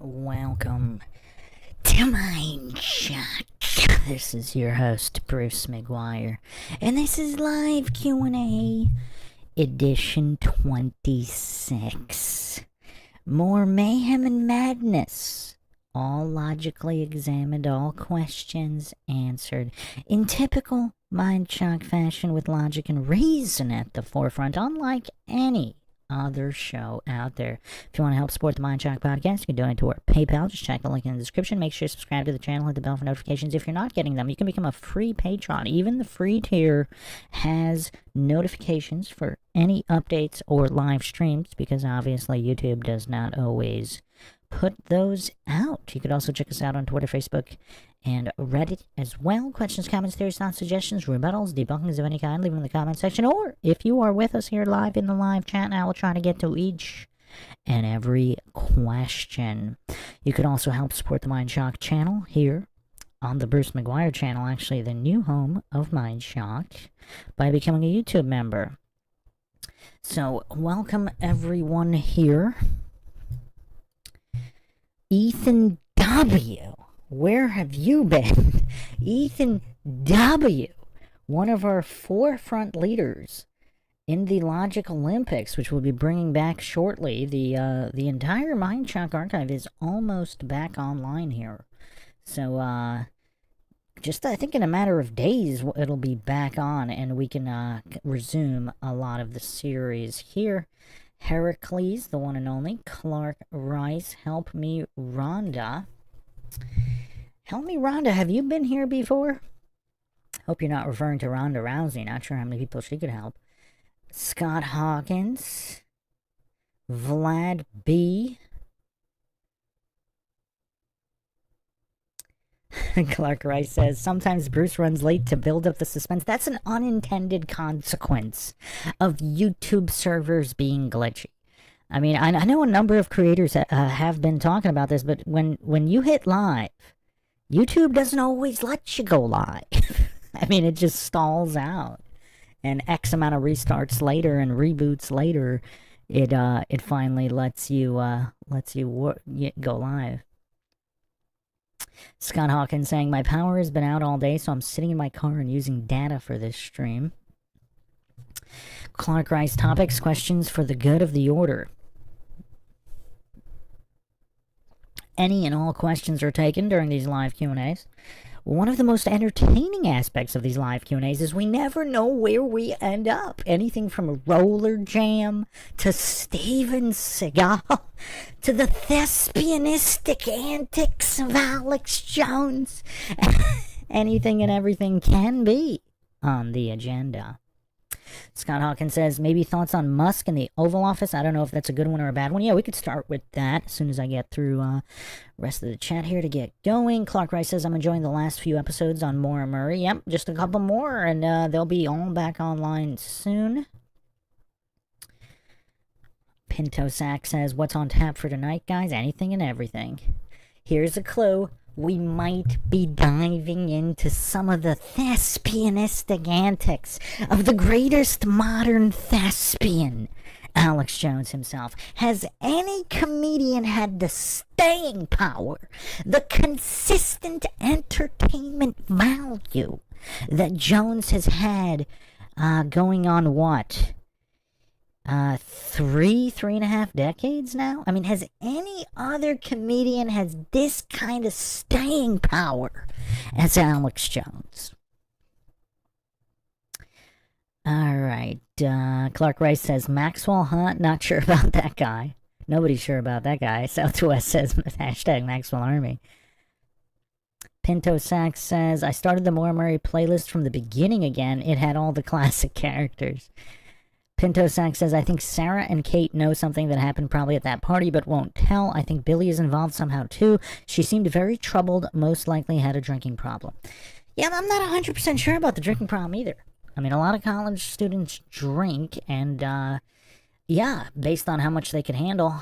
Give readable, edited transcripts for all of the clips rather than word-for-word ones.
Welcome to Mindshock. This is your host, Bruce McGuire, and this is live Q&A edition 26. More mayhem and madness. All logically examined, all questions answered in typical Mindshock fashion with logic and reason at the forefront, unlike any other show out there. If you want to help support the Mindshock podcast, you can donate to our PayPal. Just check the link in the description. Make sure you subscribe to the channel, hit the bell for notifications. If you're not getting them, you can become a free patron. Even the free tier has notifications for any updates or live streams, because obviously YouTube does not always put those out. You could also check us out on Twitter, Facebook, and Reddit as well. Questions, comments, theories, thoughts, suggestions, rebuttals, debunkings of any kind, leave them in the comment section. Or if you are with us here live in the live chat now, we'll try to get to each and every question. You could also help support the Mindshock channel here on the Bruce McGuire channel, actually the new home of Mindshock, by becoming a YouTube member. So welcome everyone here. Ethan W., where have you been? Ethan W., one of our forefront leaders in the Logic Olympics, which we'll be bringing back shortly. The entire Mindshock archive is almost back online here. So, just I think in a matter of days, it'll be back on, and we can resume a lot of the series here. Heracles, the one and only. Clark Rice, Help Me Rhonda. Help Me Rhonda, have you been here before? Hope you're not referring to Ronda Rousey. Not sure how many people she could help. Scott Hawkins. Vlad B. Clark Rice says, sometimes Bruce runs late to build up the suspense. That's an unintended consequence of YouTube servers being glitchy. I mean, I know a number of creators have been talking about this, but when you hit live, YouTube doesn't always let you go live. I mean, it just stalls out. And X amount of restarts later and reboots later, it finally lets you go live. Scott Hawkins saying, my power has been out all day, so I'm sitting in my car and using data for this stream. Clark Rice, topics, questions for the good of the order. Any and all questions are taken during these live Q&As. One of the most entertaining aspects of these live Q&As is we never know where we end up. Anything from a roller jam to Steven Seagal to the thespianistic antics of Alex Jones. Anything and everything can be on the agenda. Scott Hawkins says, maybe thoughts on Musk and the Oval Office. I don't know if that's a good one or a bad one. Yeah, we could start with that as soon as I get through rest of the chat here to get going. Clark Rice says, I'm enjoying the last few episodes on Maura Murray. Yep, just a couple more, and they'll be all back online soon. Pinto Sack says, what's on tap for tonight, guys? Anything and everything. Here's a clue. We might be diving into some of the thespianistic antics of the greatest modern thespian, Alex Jones himself. Has any comedian had the staying power, the consistent entertainment value that Jones has had going on what? 3.5 decades now? I mean, has any other comedian has this kind of staying power as Alex Jones? Alright, Clark Rice says, Maxwell Hunt, not sure about that guy. Nobody's sure about that guy. Southwest says, hashtag Maxwell Army. Pinto Sax says, I started the Maura Murray playlist from the beginning again. It had all the classic characters. Pinto Sax says, I think Sarah and Kate know something that happened probably at that party but won't tell. I think Billy is involved somehow too. She seemed very troubled, most likely had a drinking problem. Yeah, I'm not 100% sure about the drinking problem either. I mean, a lot of college students drink, and yeah, based on how much they can handle,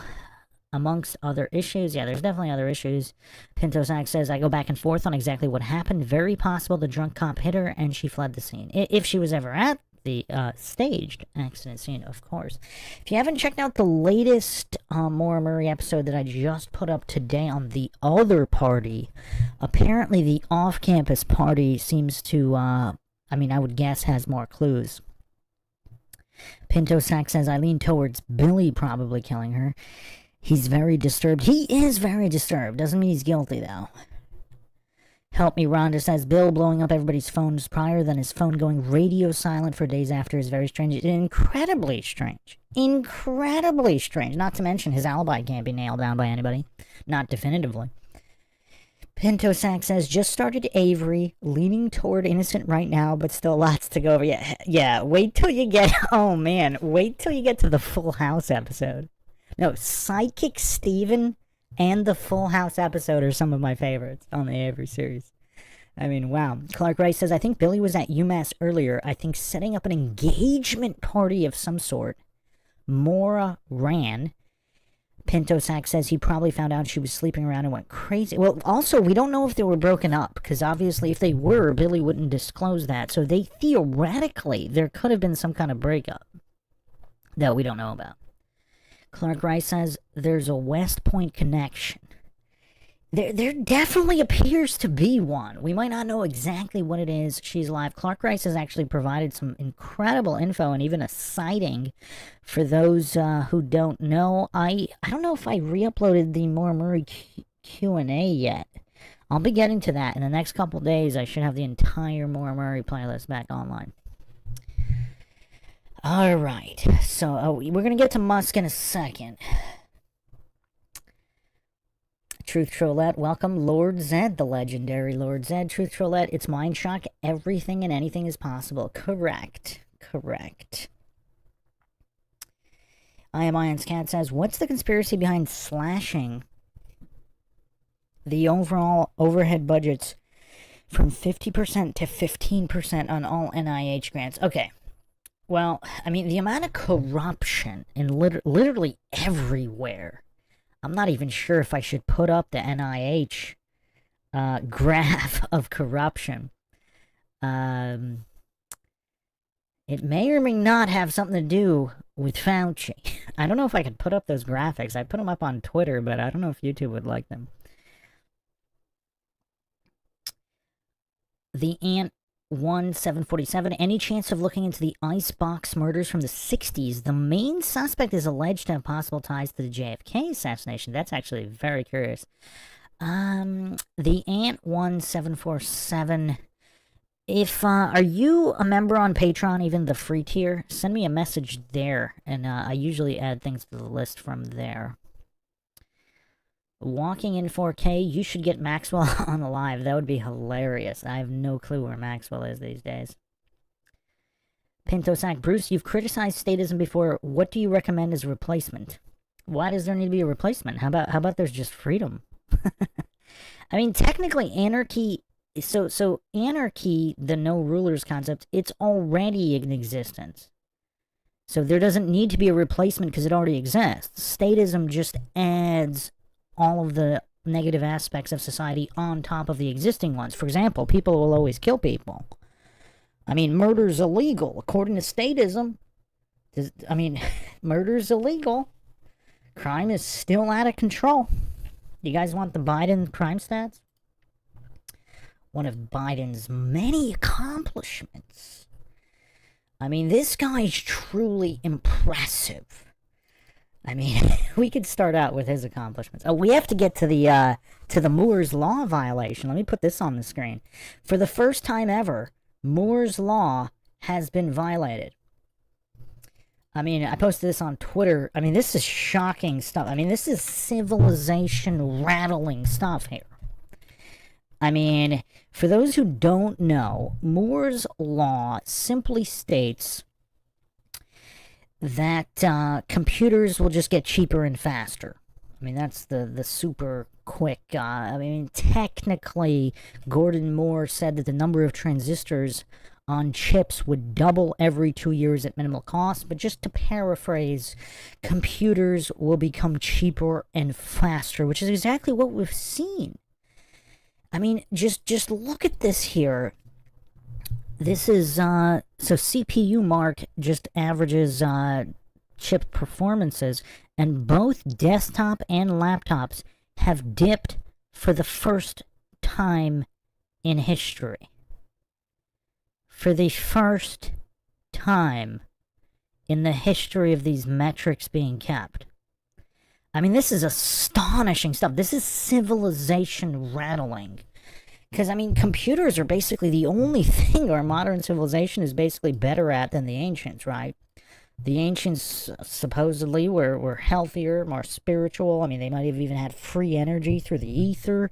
amongst other issues. Yeah, there's definitely other issues. Pinto Sax says, I go back and forth on exactly what happened. Very possible the drunk cop hit her and she fled the scene. If she was ever at the staged accident scene, of course. If you haven't checked out the latest Maura Murray episode that I just put up today on the other party, apparently the off-campus party seems to, I would guess has more clues. Pinto Sack says, I lean towards Billy probably killing her. He's very disturbed. He is very disturbed. Doesn't mean he's guilty, though. Help me, Rhonda says, Bill blowing up everybody's phones prior, then his phone going radio silent for days after is very strange. Incredibly strange. Incredibly strange. Not to mention his alibi can't be nailed down by anybody. Not definitively. Pinto Sack says, just started Avery, leaning toward innocent right now, but still lots to go over. Yeah, wait till you get, oh man, wait till you get to the Full House episode. No, Psychic Steven and the Full House episode are some of my favorites on the Avery series. I mean, wow. Clark Rice says, I think Billy was at UMass earlier. I think setting up an engagement party of some sort. Maura ran. Pinto Sack says he probably found out she was sleeping around and went crazy. Well, also, we don't know if they were broken up, because obviously if they were, Billy wouldn't disclose that. So they theoretically, there could have been some kind of breakup that we don't know about. Clark Rice says there's a West Point connection. There definitely appears to be one. We might not know exactly what it is. She's alive. Clark Rice has actually provided some incredible info and even a sighting for those who don't know. I don't know if I re-uploaded the Maura Murray Q&A yet. I'll be getting to that in the next couple days. I should have the entire Maura Murray playlist back online. Alright, so we're going to get to Musk in a second. Truth Trollette, welcome. Lord Zed, the legendary Lord Zed. Truth Trollette, it's Mindshock. Everything and anything is possible. Correct. I Am Iron's Cat says, what's the conspiracy behind slashing the overall overhead budgets from 50% to 15% on all NIH grants? Okay. Well, I mean, the amount of corruption in literally everywhere. I'm not even sure if I should put up the NIH graph of corruption. It may or may not have something to do with Fauci. I don't know if I could put up those graphics. I put them up on Twitter, but I don't know if YouTube would like them. The Ant 1747, any chance of looking into the icebox murders from the 60s? The main suspect is alleged to have possible ties to the JFK assassination. That's actually very curious. The Ant 1747, if, are you a member on Patreon, even the free tier? Send me a message there, and I usually add things to the list from there. Walking in 4K, you should get Maxwell on the live. That would be hilarious. I have no clue where Maxwell is these days. Pinto Sack, Bruce, you've criticized statism before. What do you recommend as a replacement? Why does there need to be a replacement? How about there's just freedom? I mean, technically, anarchy. So anarchy, the no rulers concept, it's already in existence. So there doesn't need to be a replacement because it already exists. Statism just adds all of the negative aspects of society on top of the existing ones. For example, people will always kill people. I mean, murder's illegal, according to statism. Murder's illegal. Crime is still out of control. You guys want the Biden crime stats? One of Biden's many accomplishments. I mean, this guy's truly impressive. I mean, we could start out with his accomplishments. Oh, we have to get to the Moore's Law violation. Let me put this on the screen. For the first time ever, Moore's Law has been violated. I mean, I posted this on Twitter. I mean, this is shocking stuff. I mean, this is civilization-rattling stuff here. I mean, for those who don't know, Moore's Law simply states that computers will just get cheaper and faster. I mean, that's the super quick. I mean, technically, Gordon Moore said that the number of transistors on chips would double every 2 years at minimal cost. But just to paraphrase, computers will become cheaper and faster, which is exactly what we've seen. I mean, just look at this here. This is, so CPU mark just averages chip performances, and both desktop and laptops have dipped for the first time in history. For the first time in the history of these metrics being kept. I mean, this is astonishing stuff. This is civilization rattling. Because, I mean, computers are basically the only thing our modern civilization is basically better at than the ancients, right? The ancients supposedly were healthier, more spiritual. I mean, they might have even had free energy through the ether.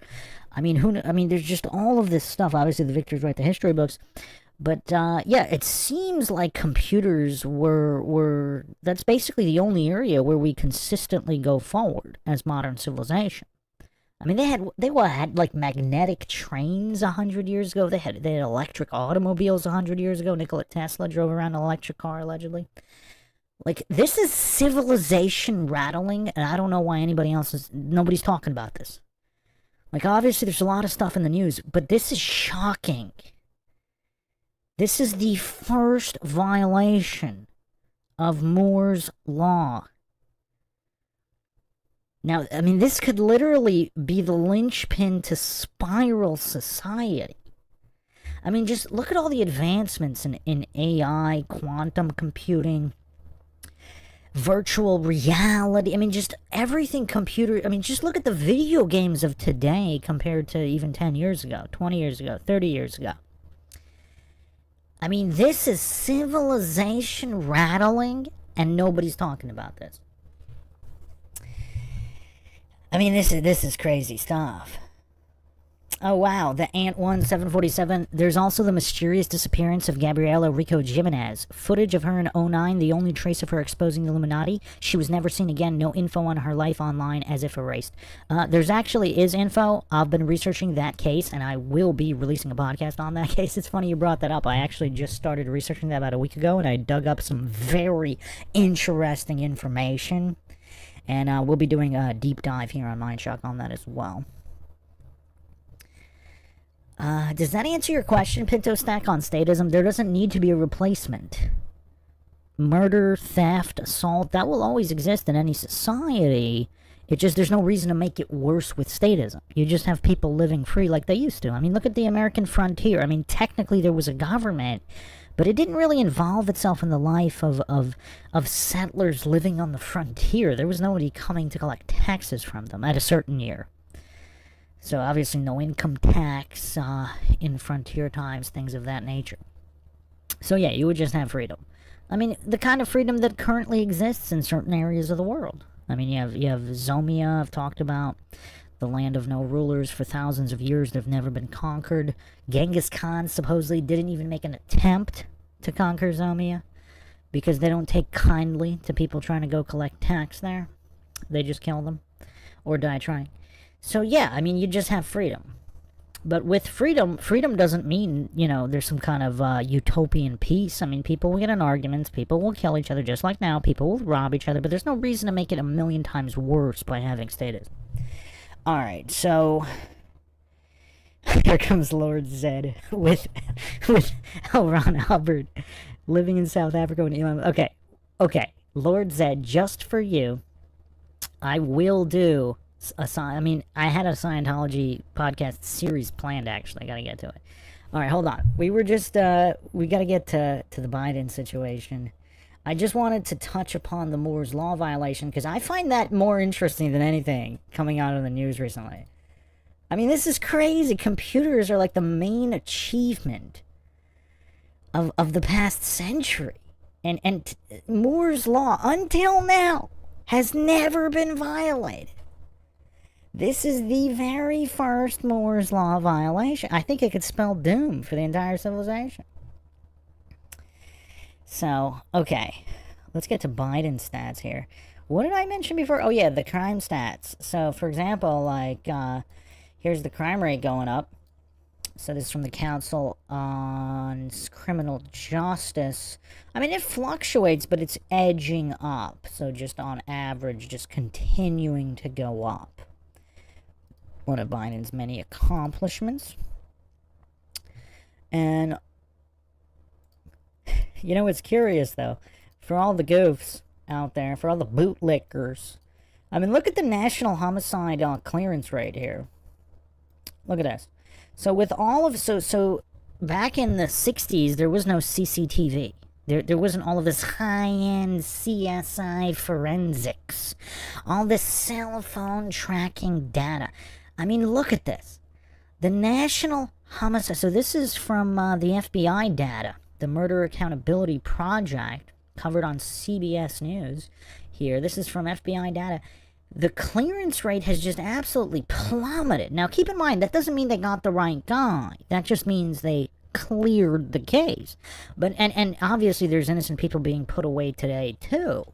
I mean, there's just all of this stuff. Obviously, the victors write the history books. But, yeah, it seems like computers were that's basically the only area where we consistently go forward as modern civilization. I mean, they had like magnetic trains 100 years ago. They had electric automobiles 100 years ago. Nikola Tesla drove around an electric car allegedly. Like, this is civilization rattling, and I don't know why nobody's talking about this. Like, obviously there's a lot of stuff in the news, but this is shocking. This is the first violation of Moore's Law. Now, I mean, this could literally be the linchpin to spiral society. I mean, just look at all the advancements in AI, quantum computing, virtual reality. I mean, just everything computer. I mean, just look at the video games of today compared to even 10 years ago, 20 years ago, 30 years ago. I mean, this is civilization rattling, and nobody's talking about this. I mean, this is crazy stuff. Oh, wow, the Ant 1 747. There's also the mysterious disappearance of Gabriela Rico Jimenez. Footage of her in '09, the only trace of her exposing the Illuminati. She was never seen again. No info on her life online, as if erased. There's actually is info. I've been researching that case, and I will be releasing a podcast on that case. It's funny you brought that up. I actually just started researching that about a week ago, and I dug up some very interesting information. And we'll be doing a deep dive here on Mindshock on that as well. Does that answer your question, Pinto Stack, on statism? There doesn't need to be a replacement. Murder, theft, assault, that will always exist in any society. It just, there's no reason to make it worse with statism. You just have people living free like they used to. I mean, look at the American frontier. I mean, technically there was a government, but it didn't really involve itself in the life of settlers living on the frontier. There was nobody coming to collect taxes from them at a certain year. So obviously no income tax in frontier times, things of that nature. So yeah, you would just have freedom. I mean, the kind of freedom that currently exists in certain areas of the world. I mean, you have Zomia, I've talked about, the land of no rulers for thousands of years. They've never been conquered. Genghis Khan supposedly didn't even make an attempt to conquer Zomia because they don't take kindly to people trying to go collect tax there. They just kill them or die trying. So yeah, I mean, you just have freedom. But with freedom doesn't mean, you know, there's some kind of utopian peace. I mean, people will get in arguments, people will kill each other just like now, people will rob each other, but there's no reason to make it a million times worse by having status. Alright, so here comes Lord Zed with L. Ron Hubbard living in South Africa. Okay, Lord Zed, just for you, I will do I had a Scientology podcast series planned, actually. I gotta get to it. Alright, hold on. We gotta get to the Biden situation. I just wanted to touch upon the Moore's Law violation, because I find that more interesting than anything coming out of the news recently. I mean, this is crazy. Computers are like the main achievement of the past century. And Moore's Law, until now, has never been violated. This is the very first Moore's Law violation. I think it could spell doom for the entire civilization. So, okay. Let's get to Biden's stats here. What did I mention before? Oh, yeah, the crime stats. So, for example, like, here's the crime rate going up. So, this is from the Council on Criminal Justice. I mean, it fluctuates, but it's edging up. So, just on average, just continuing to go up. One of Biden's many accomplishments. And You know, it's curious, though, for all the goofs out there, for all the bootlickers. I mean, look at the national homicide clearance rate here. Look at this. So with all of so back in the 60s, there was no CCTV. There wasn't all of this high-end CSI forensics, all this cell phone tracking data. I mean, look at this. The national homicide. So this is from the FBI data, the Murder Accountability Project, covered on CBS News. Here, this is from FBI data. The clearance rate has just absolutely plummeted. Now, keep in mind, that doesn't mean they got the right guy. That just means they cleared the case. But and obviously there's innocent people being put away today too.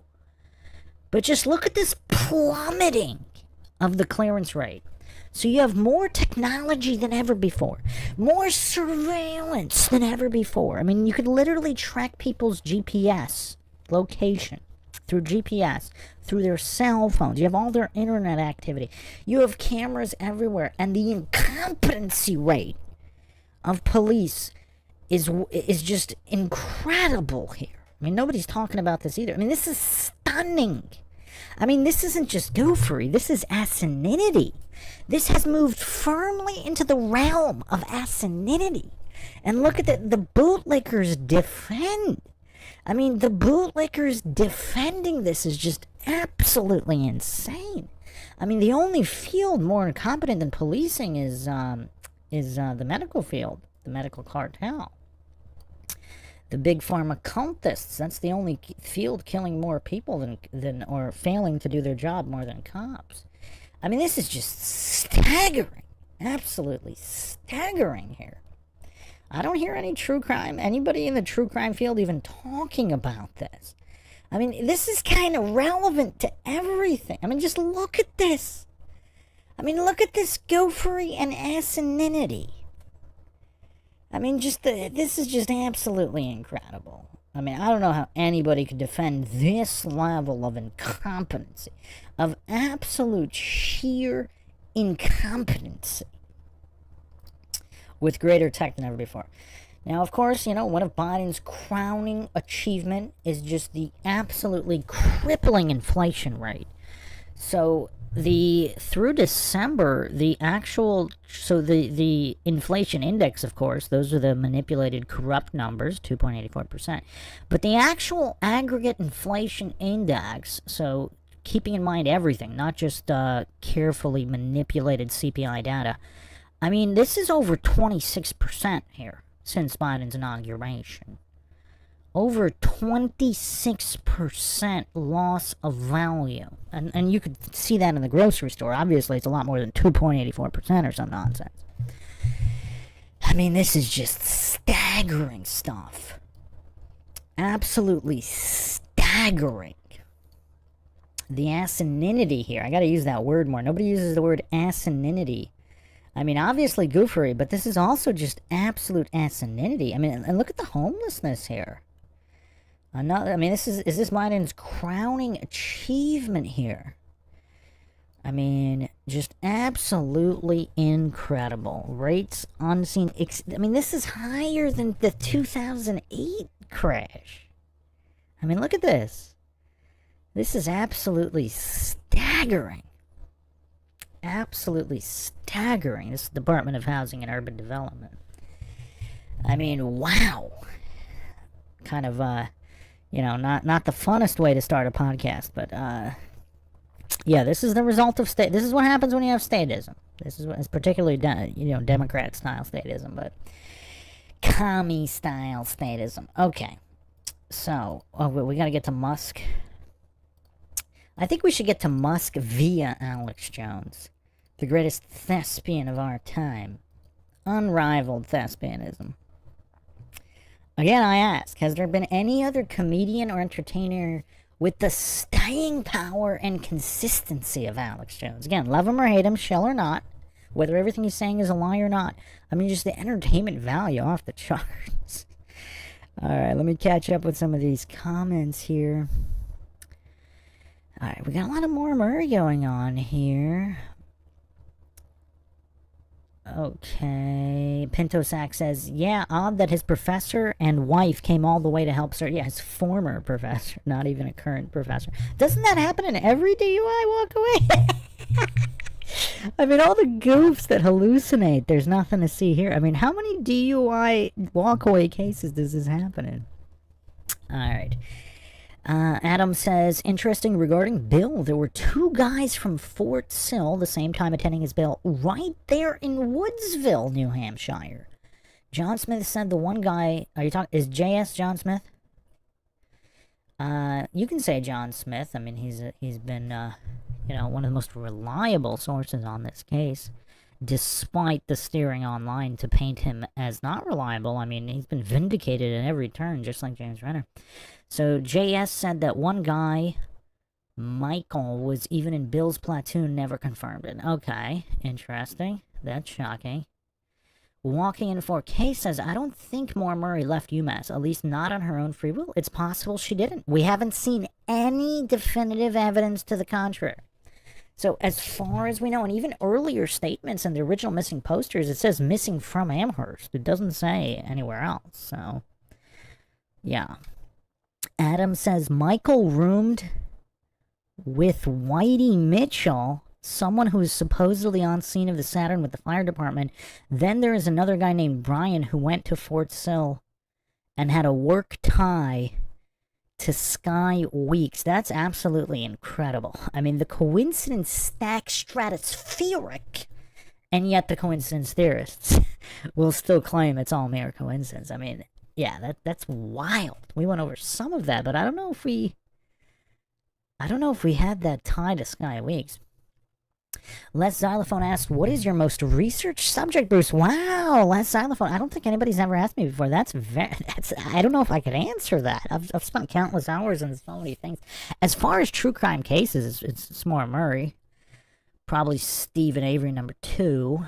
But just look at this plummeting of the clearance rate. So you have more technology than ever before, more surveillance than ever before. I mean, you could literally track people's GPS location through GPS, through their cell phones. You have all their internet activity. You have cameras everywhere, and the incompetency rate of police is just incredible here. I mean, nobody's talking about this either. I mean, this is stunning. I mean, this isn't just goofery. This is asininity. This has moved firmly into the realm of asininity. And look at the bootlickers defend. I mean, the bootlickers defending this is just absolutely insane. I mean, the only field more incompetent than policing is the medical field, the medical cartel. The big pharma cultists, that's the only field killing more people than or failing to do their job more than cops. I mean, this is just staggering. Absolutely staggering here. I don't hear anybody in the true crime field even talking about this. I mean, this is kind of relevant to everything. I mean, just look at this. I mean, look at this gophery and asininity. I mean, this is just absolutely incredible. I mean, I don't know how anybody could defend this level of incompetency, of absolute sheer incompetency, with greater tech than ever before. Now, of course, you know, one of Biden's crowning achievement is just the absolutely crippling inflation rate. So through December, the inflation index, of course, those are the manipulated corrupt numbers, 2.84%. But the actual aggregate inflation index, so keeping in mind everything, not just carefully manipulated CPI data, I mean, this is over 26% here since Biden's inauguration. Over 26% loss of value. And you could see that in the grocery store. Obviously, it's a lot more than 2.84% or some nonsense. I mean, this is just staggering stuff. Absolutely staggering. The asininity here. I gotta use that word more. Nobody uses the word asininity. I mean, obviously goofery, but this is also just absolute asininity. I mean, and look at the homelessness here. Is this Biden's crowning achievement here? I mean, just absolutely incredible. Rates unseen. I mean, this is higher than the 2008 crash. I mean, look at this. This is absolutely staggering. Absolutely staggering. This is the Department of Housing and Urban Development. I mean, wow. Kind of, not the funnest way to start a podcast, but, yeah, this is the result of this is what happens when you have statism. This is what it's particularly, Democrat-style statism, but commie-style statism. Okay. So, we gotta get to Musk. I think we should get to Musk via Alex Jones, the greatest thespian of our time. Unrivaled thespianism. Again, I ask, has there been any other comedian or entertainer with the staying power and consistency of Alex Jones? Again, love him or hate him, shell or not, whether everything he's saying is a lie or not. I mean, just the entertainment value off the charts. Alright, let me catch up with some of these comments here. Alright, we got a lot of more Murray going on here. Okay. Pinto Sack says, yeah, odd that his professor and wife came all the way to help start. Yeah, his former professor, not even a current professor. Doesn't that happen in every DUI walk away? I mean, all the goofs that hallucinate, there's nothing to see here. I mean, how many DUI walkaway cases does this happen in? All right. Adam says, interesting regarding Bill. There were two guys from Fort Sill the same time attending his bail right there in Woodsville, New Hampshire. John Smith said the one guy, are you talking, is JS John Smith? You can say John Smith. I mean, he's been, one of the most reliable sources on this case, despite the steering online to paint him as not reliable. I mean, he's been vindicated at every turn, just like James Renner. So JS said that one guy, Michael, was even in Bill's platoon, never confirmed it. Okay, interesting. That's shocking. Walking in 4K says, I don't think Maura Murray left UMass, at least not on her own free will. It's possible she didn't. We haven't seen any definitive evidence to the contrary. So as far as we know, and even earlier statements in the original missing posters, it says missing from Amherst. It doesn't say anywhere else. So, yeah. Adam says, Michael roomed with Whitey Mitchell, someone who is supposedly on scene of the Saturn with the fire department. Then there is another guy named Brian who went to Fort Sill and had a work tie to Sky Weeks. That's absolutely incredible. I mean, the coincidence stacks stratospheric, and yet the coincidence theorists will still claim it's all mere coincidence. I mean, yeah, that's wild. We went over some of that, but I don't know if we had that tie to Sky Weeks. Les Xylophone asked, what is your most researched subject, Bruce? Wow, Les Xylophone. I don't think anybody's ever asked me before. That's I don't know if I could answer that. I've spent countless hours on so many things. As far as true crime cases, it's Maura Murray. Probably Stephen Avery, number 2.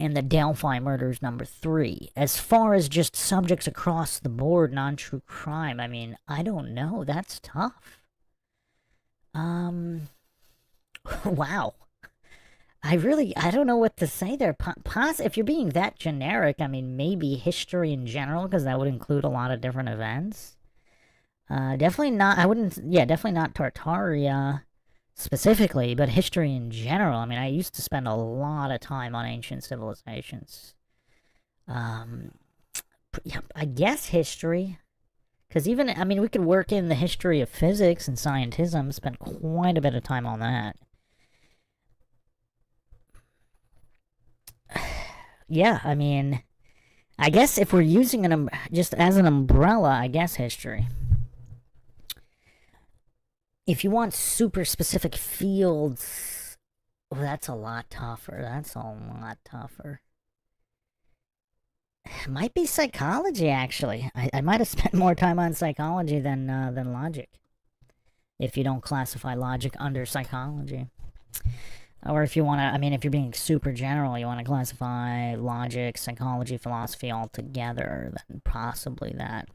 And the Delphi murders, number 3. As far as just subjects across the board, non-true crime, I mean, I don't know. That's tough. Wow. I don't know what to say there. If you're being that generic, I mean, maybe history in general, because that would include a lot of different events. Definitely not, definitely not Tartaria specifically, but history in general. I mean, I used to spend a lot of time on ancient civilizations. Yeah, I guess history. Because even, I mean, we could work in the history of physics and scientism, spend quite a bit of time on that. Yeah, I mean, I guess if we're using just as an umbrella, I guess history. If you want super specific fields, well, that's a lot tougher. It might be psychology, actually. I might have spent more time on psychology than logic. If you don't classify logic under psychology. Or if you want to, I mean, if you're being super general, you want to classify logic, psychology, philosophy all together, then possibly that.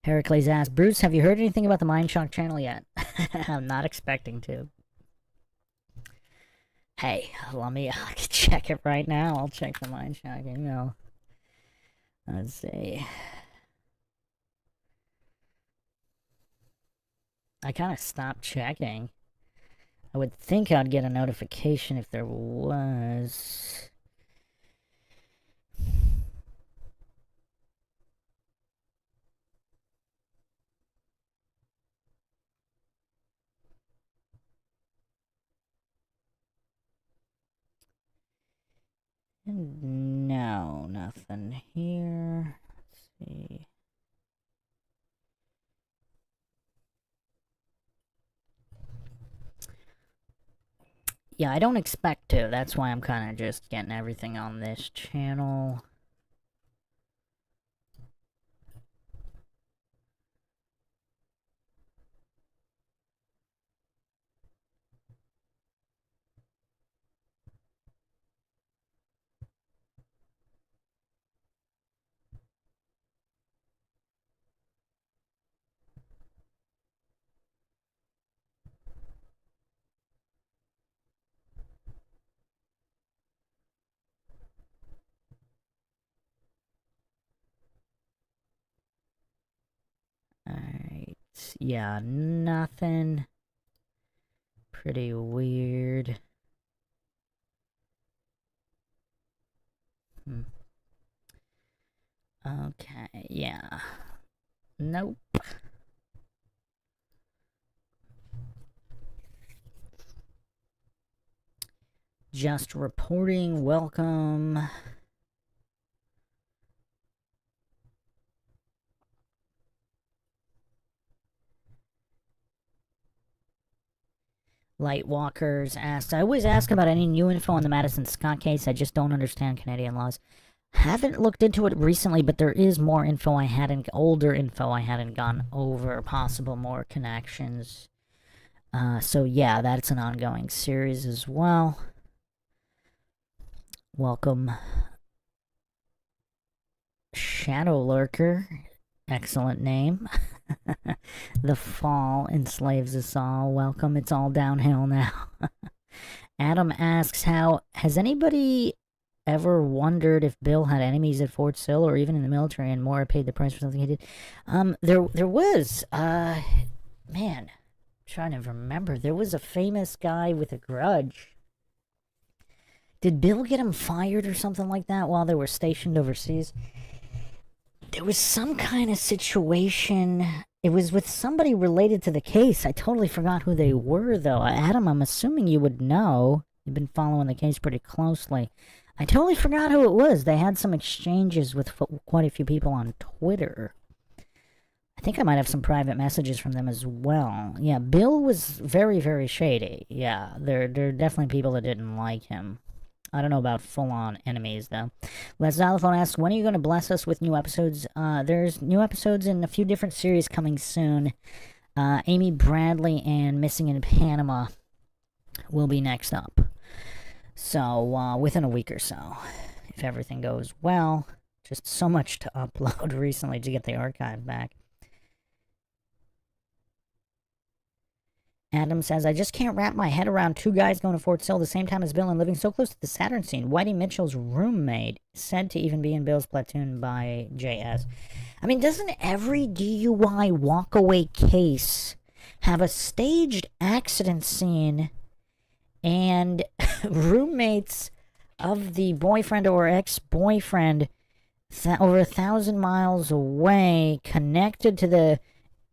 Heracles asks, Bruce, have you heard anything about the Mindshock channel yet? I'm not expecting to. Hey, let me check it right now. I'll check the Mindshock email. Let's see. I kind of stopped checking. I would think I'd get a notification if there was. No, nothing here. Let's see. Yeah, I don't expect to. That's why I'm kind of just getting everything on this channel. Yeah, nothing pretty weird. Okay, yeah. Nope. Just reporting, welcome. Lightwalkers asked, I always ask about any new info on the Madison Scott case. I just don't understand Canadian laws. Haven't looked into it recently, but there is more info older info I hadn't gone over, possible more connections. So yeah, that's an ongoing series as well. Welcome, Shadow Lurker. Excellent name. The fall enslaves us all. Welcome, it's all downhill now. Adam asks, has anybody ever wondered if Bill had enemies at Fort Sill or even in the military and Moore paid the price for something he did? There was, man, I'm trying to remember. There was a famous guy with a grudge. Did Bill get him fired or something like that while they were stationed overseas? There was some kind of situation. It was with somebody related to the case. I totally forgot who they were, though. Adam, I'm assuming you would know. You've been following the case pretty closely. I totally forgot who it was. They had some exchanges with quite a few people on Twitter. I think I might have some private messages from them as well. Yeah, Bill was very, very shady. Yeah, there are definitely people that didn't like him. I don't know about full-on enemies, though. Les Xylophone asks, when are you going to bless us with new episodes? There's new episodes in a few different series coming soon. Amy Bradley and Missing in Panama will be next up. So, within a week or so, if everything goes well. Just so much to upload recently to get the archive back. Adam says, I just can't wrap my head around two guys going to Fort Sill the same time as Bill and living so close to the Saturn scene. Whitey Mitchell's roommate, said to even be in Bill's platoon by JS. I mean, doesn't every DUI walkaway case have a staged accident scene and roommates of the boyfriend or ex-boyfriend over 1,000 miles away connected to the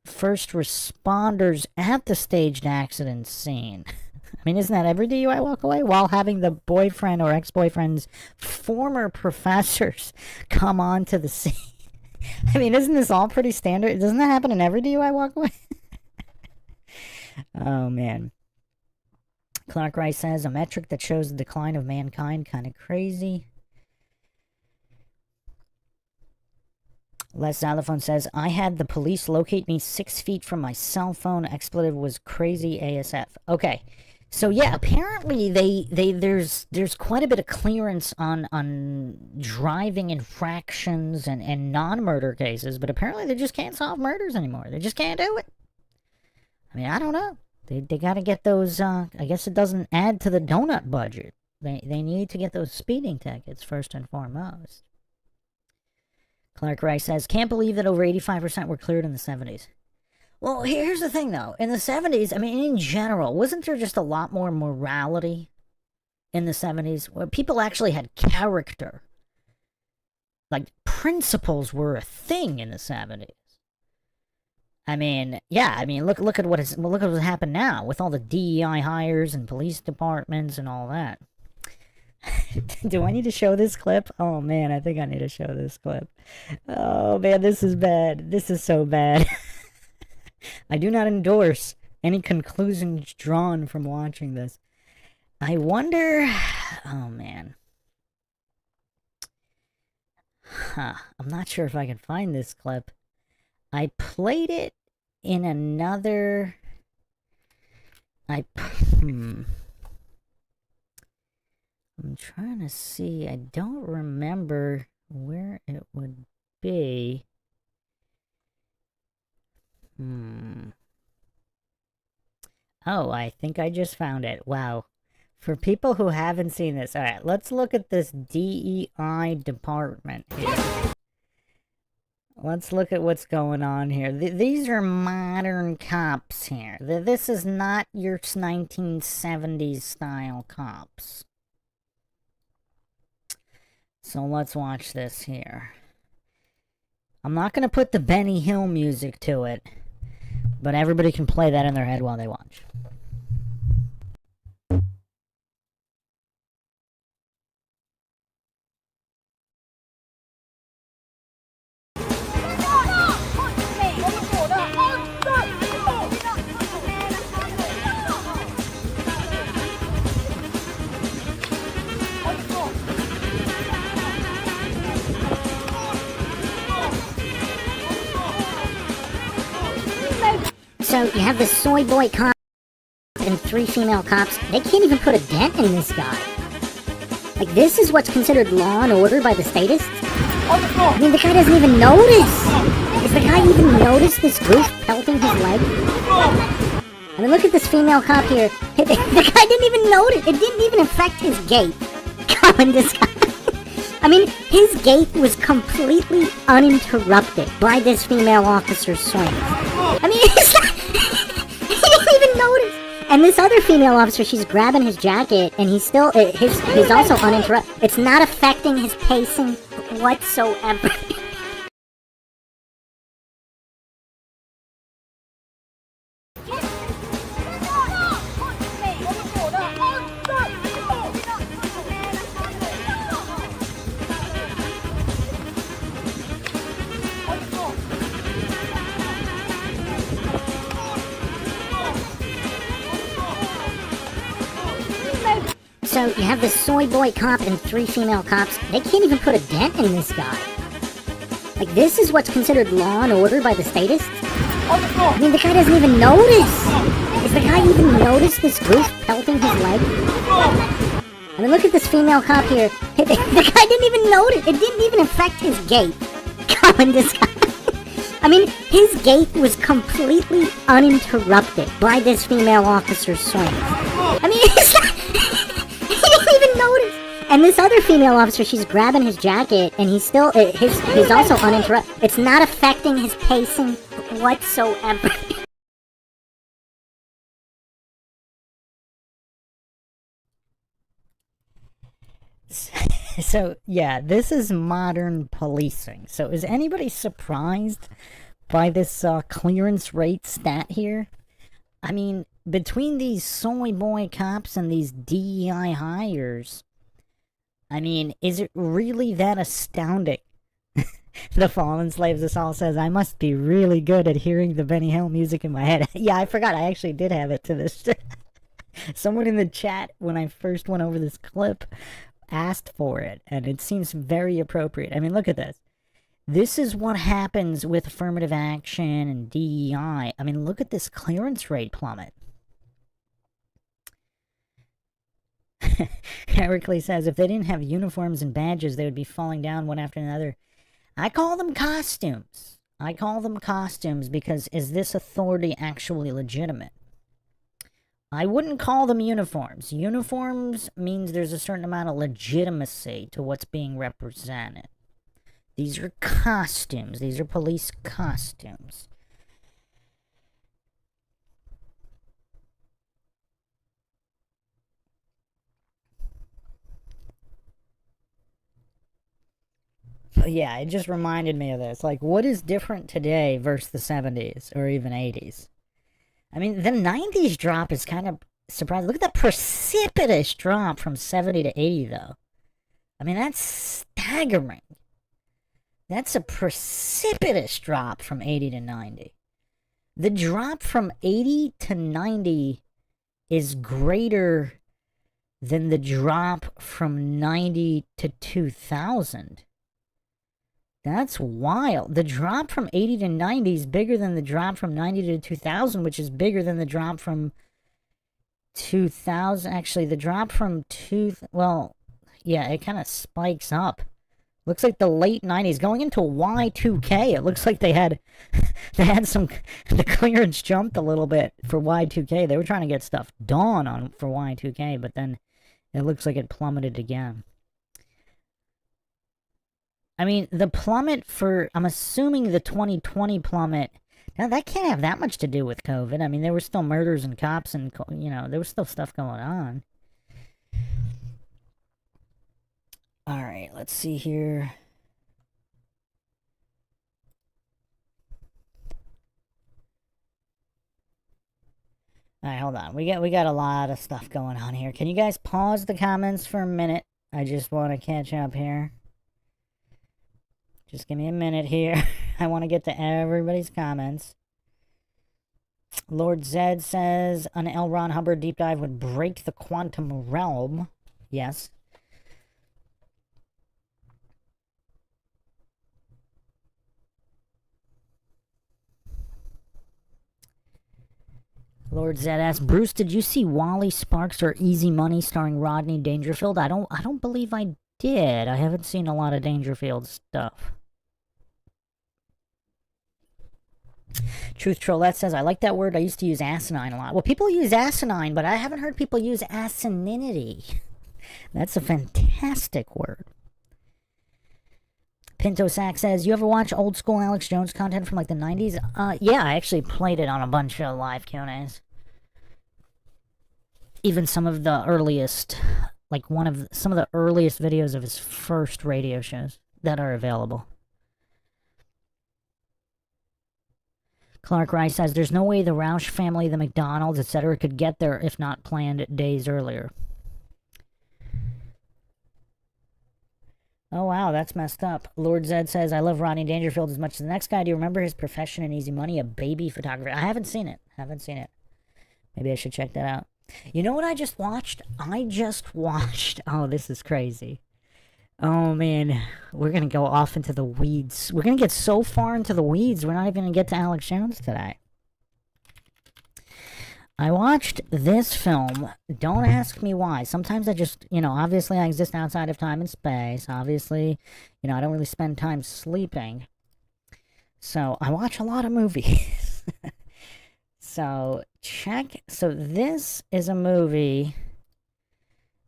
first responders at the staged accident scene? I mean, isn't that every DUI walk away? While having the boyfriend or ex-boyfriend's former professors come onto the scene. I mean, isn't this all pretty standard? Doesn't that happen in every DUI walk away? Oh, man. Clark Rice says, a metric that shows the decline of mankind. Kind of crazy. Les Xylophone says, I had the police locate me 6 feet from my cell phone. Expletive was crazy ASF. Okay. So yeah, apparently there's quite a bit of clearance on driving infractions and non-murder cases, but apparently they just can't solve murders anymore. They just can't do it. I mean, I don't know. They got to get those, I guess it doesn't add to the donut budget. They need to get those speeding tickets first and foremost. Clark Rice says, can't believe that over 85% were cleared in the 70s. Well, here's the thing, though. In the 70s, I mean, in general, wasn't there just a lot more morality in the 70s? Where people actually had character. Like, principles were a thing in the 70s. I mean, yeah, I mean, look at what happened now with all the DEI hires and police departments and all that. Do I need to show this clip? Oh, man, I think I need to show this clip. Oh, man, this is bad. This is so bad. I do not endorse any conclusions drawn from watching this. I wonder... Oh, man. Huh. I'm not sure if I can find this clip. I played it in another... I'm trying to see. I don't remember where it would be. Oh, I think I just found it. Wow. For people who haven't seen this, all right, let's look at this DEI department here. Let's look at what's going on here. These are modern cops here. This is not your 1970s style cops. So let's watch this here. I'm not going to put the Benny Hill music to it, but everybody can play that in their head while they watch. So you have this soy boy cop and 3 female cops. They can't even put a dent in this guy. Like, this is what's considered law and order by the statists? I mean, the guy doesn't even notice. Does the guy even notice this goof pelting his leg? I mean, look at this female cop here. The guy didn't even notice. It didn't even affect his gait. Coming this guy. I mean, his gait was completely uninterrupted by this female officer's swing. I mean, it's not, he didn't even notice. And this other female officer, she's grabbing his jacket, and he's still, he's also uninterrupted. It's not affecting his pacing whatsoever. So you have this soy boy cop and 3 female cops. They can't even put a dent in this guy. Like, this is what's considered law and order by the statists? I mean, the guy doesn't even notice. Does the guy even notice this goof pelting his leg? I mean, look at this female cop here. The guy didn't even notice. It didn't even affect his gait. Coming this guy. I mean, his gait was completely uninterrupted by this female officer's swing. I mean, it's not, he didn't even notice. And this other female officer, she's grabbing his jacket, and he's still, he's also uninterrupted. It's not affecting his pacing whatsoever. So, yeah, this is modern policing. So, is anybody surprised by this clearance rate stat here? I mean, between these soy boy cops and these DEI hires, I mean, is it really that astounding? The Fallen Slaves Us All says, I must be really good at hearing the Benny Hill music in my head. Yeah, I forgot. I actually did have it to this. Someone in the chat, when I first went over this clip, asked for it, and it seems very appropriate. I mean, look at this. This is what happens with affirmative action and DEI. I mean, look at this clearance rate plummet. Heracles says, if they didn't have uniforms and badges, they would be falling down one after another. I call them costumes. I call them costumes because is this authority actually legitimate? I wouldn't call them uniforms. Uniforms means there's a certain amount of legitimacy to what's being represented. These are costumes. These are police costumes. But yeah, it just reminded me of this. Like, what is different today versus the 70s or even 80s? I mean, the 90s drop is kind of surprising. Look at that precipitous drop from 70 to 80, though. I mean, that's staggering. That's a precipitous drop from 80 to 90. The drop from 80 to 90 is greater than the drop from 90 to 2000. That's wild. The drop from 80 to 90 is bigger than the drop from 90 to 2000, which is bigger than the drop from 2000. Actually, the drop from well, yeah, it kind of spikes up. Looks like the late 90s going into Y2K. It looks like they had the clearance jumped a little bit for Y2K. They were trying to get stuff done on for Y2K, but then it looks like it plummeted again. I mean, the plummet for, I'm assuming the 2020 plummet, now that can't have that much to do with COVID. I mean, there were still murders and cops and, you know, there was still stuff going on. All right, let's see here. All right, hold on. We got a lot of stuff going on here. Can you guys pause the comments for a minute? I just want to catch up here. Just give me a minute here. I want to get to everybody's comments. Lord Zed says an L. Ron Hubbard deep dive would break the quantum realm. Yes. Lord Zed asks, Bruce, did you see Wally Sparks or Easy Money starring Rodney Dangerfield? I don't believe I did. I haven't seen a lot of Dangerfield stuff. Truth Trollette says, I like that word. I used to use asinine a lot. Well, people use asinine, but I haven't heard people use asininity. That's a fantastic word. Pinto Sack says, you ever watch old school Alex Jones content from like the 90s? Yeah, I actually played it on a bunch of live Q&As. Even some of the earliest, like some of the earliest videos of his first radio shows that are available. Clark Rice says, there's no way the Roush family, the McDonald's, etc. could get there if not planned days earlier. Oh, wow, that's messed up. Lord Zed says, I love Rodney Dangerfield as much as the next guy. Do you remember his profession in Easy Money? A baby photographer. I haven't seen it. Maybe I should check that out. You know what I just watched? Oh, this is crazy. Oh, man. We're going to go off into the weeds. We're going to get so far into the weeds, we're not even going to get to Alex Jones today. I watched this film. Don't ask me why. Sometimes I just, obviously I exist outside of time and space. Obviously, I don't really spend time sleeping. So I watch a lot of movies. So this is a movie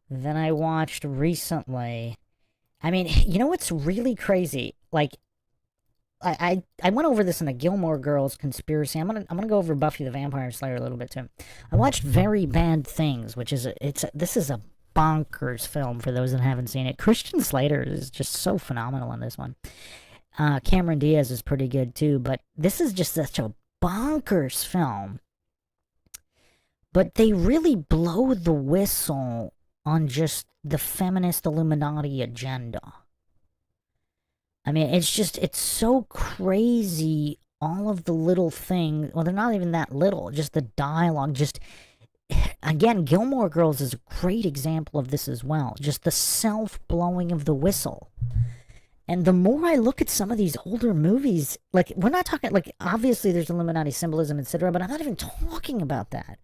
that I watched recently. I mean, you know what's really crazy? Like, I went over this in the Gilmore Girls conspiracy. I'm gonna go over Buffy the Vampire Slayer a little bit too. I watched Very Bad Things, which is this is a bonkers film for those that haven't seen it. Christian Slater is just so phenomenal in this one. Cameron Diaz is pretty good too, but this is just such a bonkers film. But they really blow the whistle on just the feminist Illuminati agenda. I mean, it's so crazy, all of the little things. Well, they're not even that little, just the dialogue. Just, again, Gilmore Girls is a great example of this as well. Just the self-blowing of the whistle. And the more I look at some of these older movies, like, we're not talking, like, obviously there's Illuminati symbolism, etc., but I'm not even talking about that.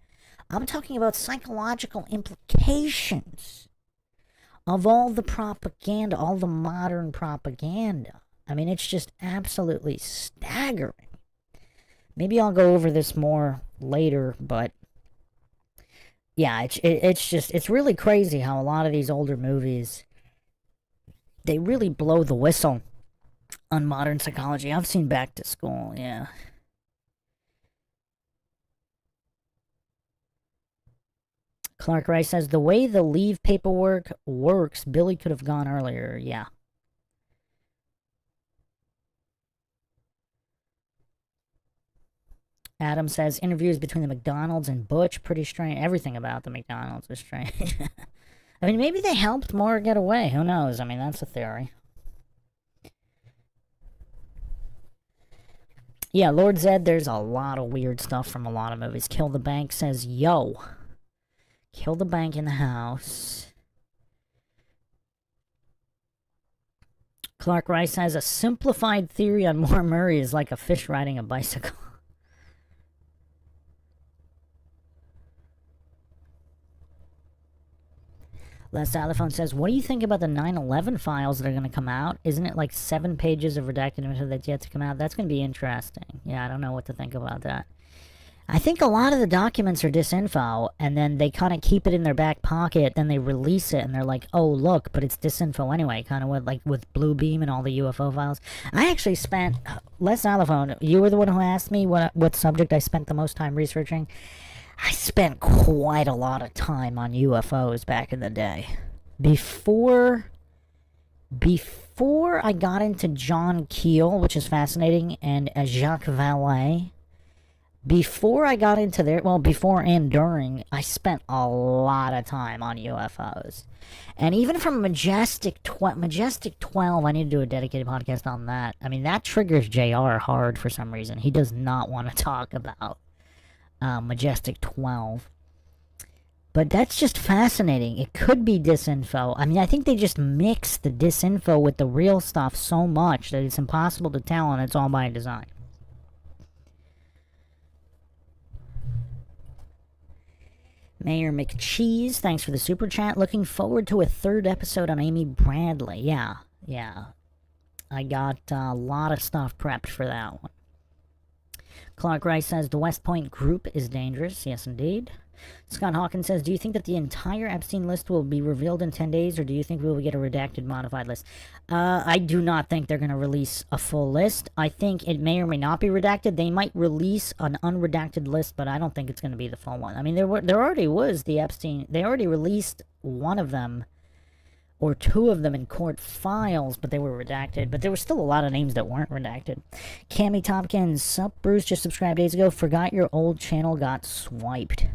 I'm talking about psychological implications of all the propaganda, all the modern propaganda. I mean, it's just absolutely staggering. Maybe I'll go over this more later, but yeah, it's really crazy how a lot of these older movies, they really blow the whistle on modern psychology. I've seen Back to School, yeah. Clark Rice says, the way the leave paperwork works, Billy could have gone earlier. Yeah. Adam says, interviews between the McDonald's and Butch, pretty strange. Everything about the McDonald's is strange. I mean, maybe they helped Moore get away. Who knows? I mean, that's a theory. Yeah, Lord Zed, there's a lot of weird stuff from a lot of movies. Kill the Bank says, yo. Kill the bank in the house. Clark Rice has a simplified theory on Moore Murray is like a fish riding a bicycle. Les Telephone says, what do you think about the 9/11 files that are going to come out? Isn't it like 7 pages of redacted information that's yet to come out? That's going to be interesting. Yeah, I don't know what to think about that. I think a lot of the documents are disinfo, and then they kind of keep it in their back pocket, then they release it, and they're like, oh, look, but it's disinfo anyway, kind of like with Bluebeam and all the UFO files. I actually spent, Les Xylophone, you were the one who asked me what subject I spent the most time researching. I spent quite a lot of time on UFOs back in the day. Before I got into John Keel, which is fascinating, and Jacques Vallée, before I got into before and during, I spent a lot of time on UFOs. And even from Majestic 12, I need to do a dedicated podcast on that. I mean, that triggers JR hard for some reason. He does not want to talk about Majestic 12. But that's just fascinating. It could be disinfo. I mean, I think they just mix the disinfo with the real stuff so much that it's impossible to tell, and it's all by design. Mayor McCheese, thanks for the super chat. Looking forward to a third episode on Amy Bradley. Yeah. I got a lot of stuff prepped for that one. Clark Rice says, the West Point group is dangerous. Yes, indeed. Scott Hawkins says, do you think that the entire Epstein list will be revealed in 10 days, or do you think we will get a redacted, modified list? I do not think they're going to release a full list. I think it may or may not be redacted. They might release an unredacted list, but I don't think it's going to be the full one. I mean, there already was the Epstein. They already released one of them, or two of them in court files, but they were redacted. But there were still a lot of names that weren't redacted. Cammy Tompkins, sup, Bruce, just subscribed days ago. Forgot your old channel got swiped.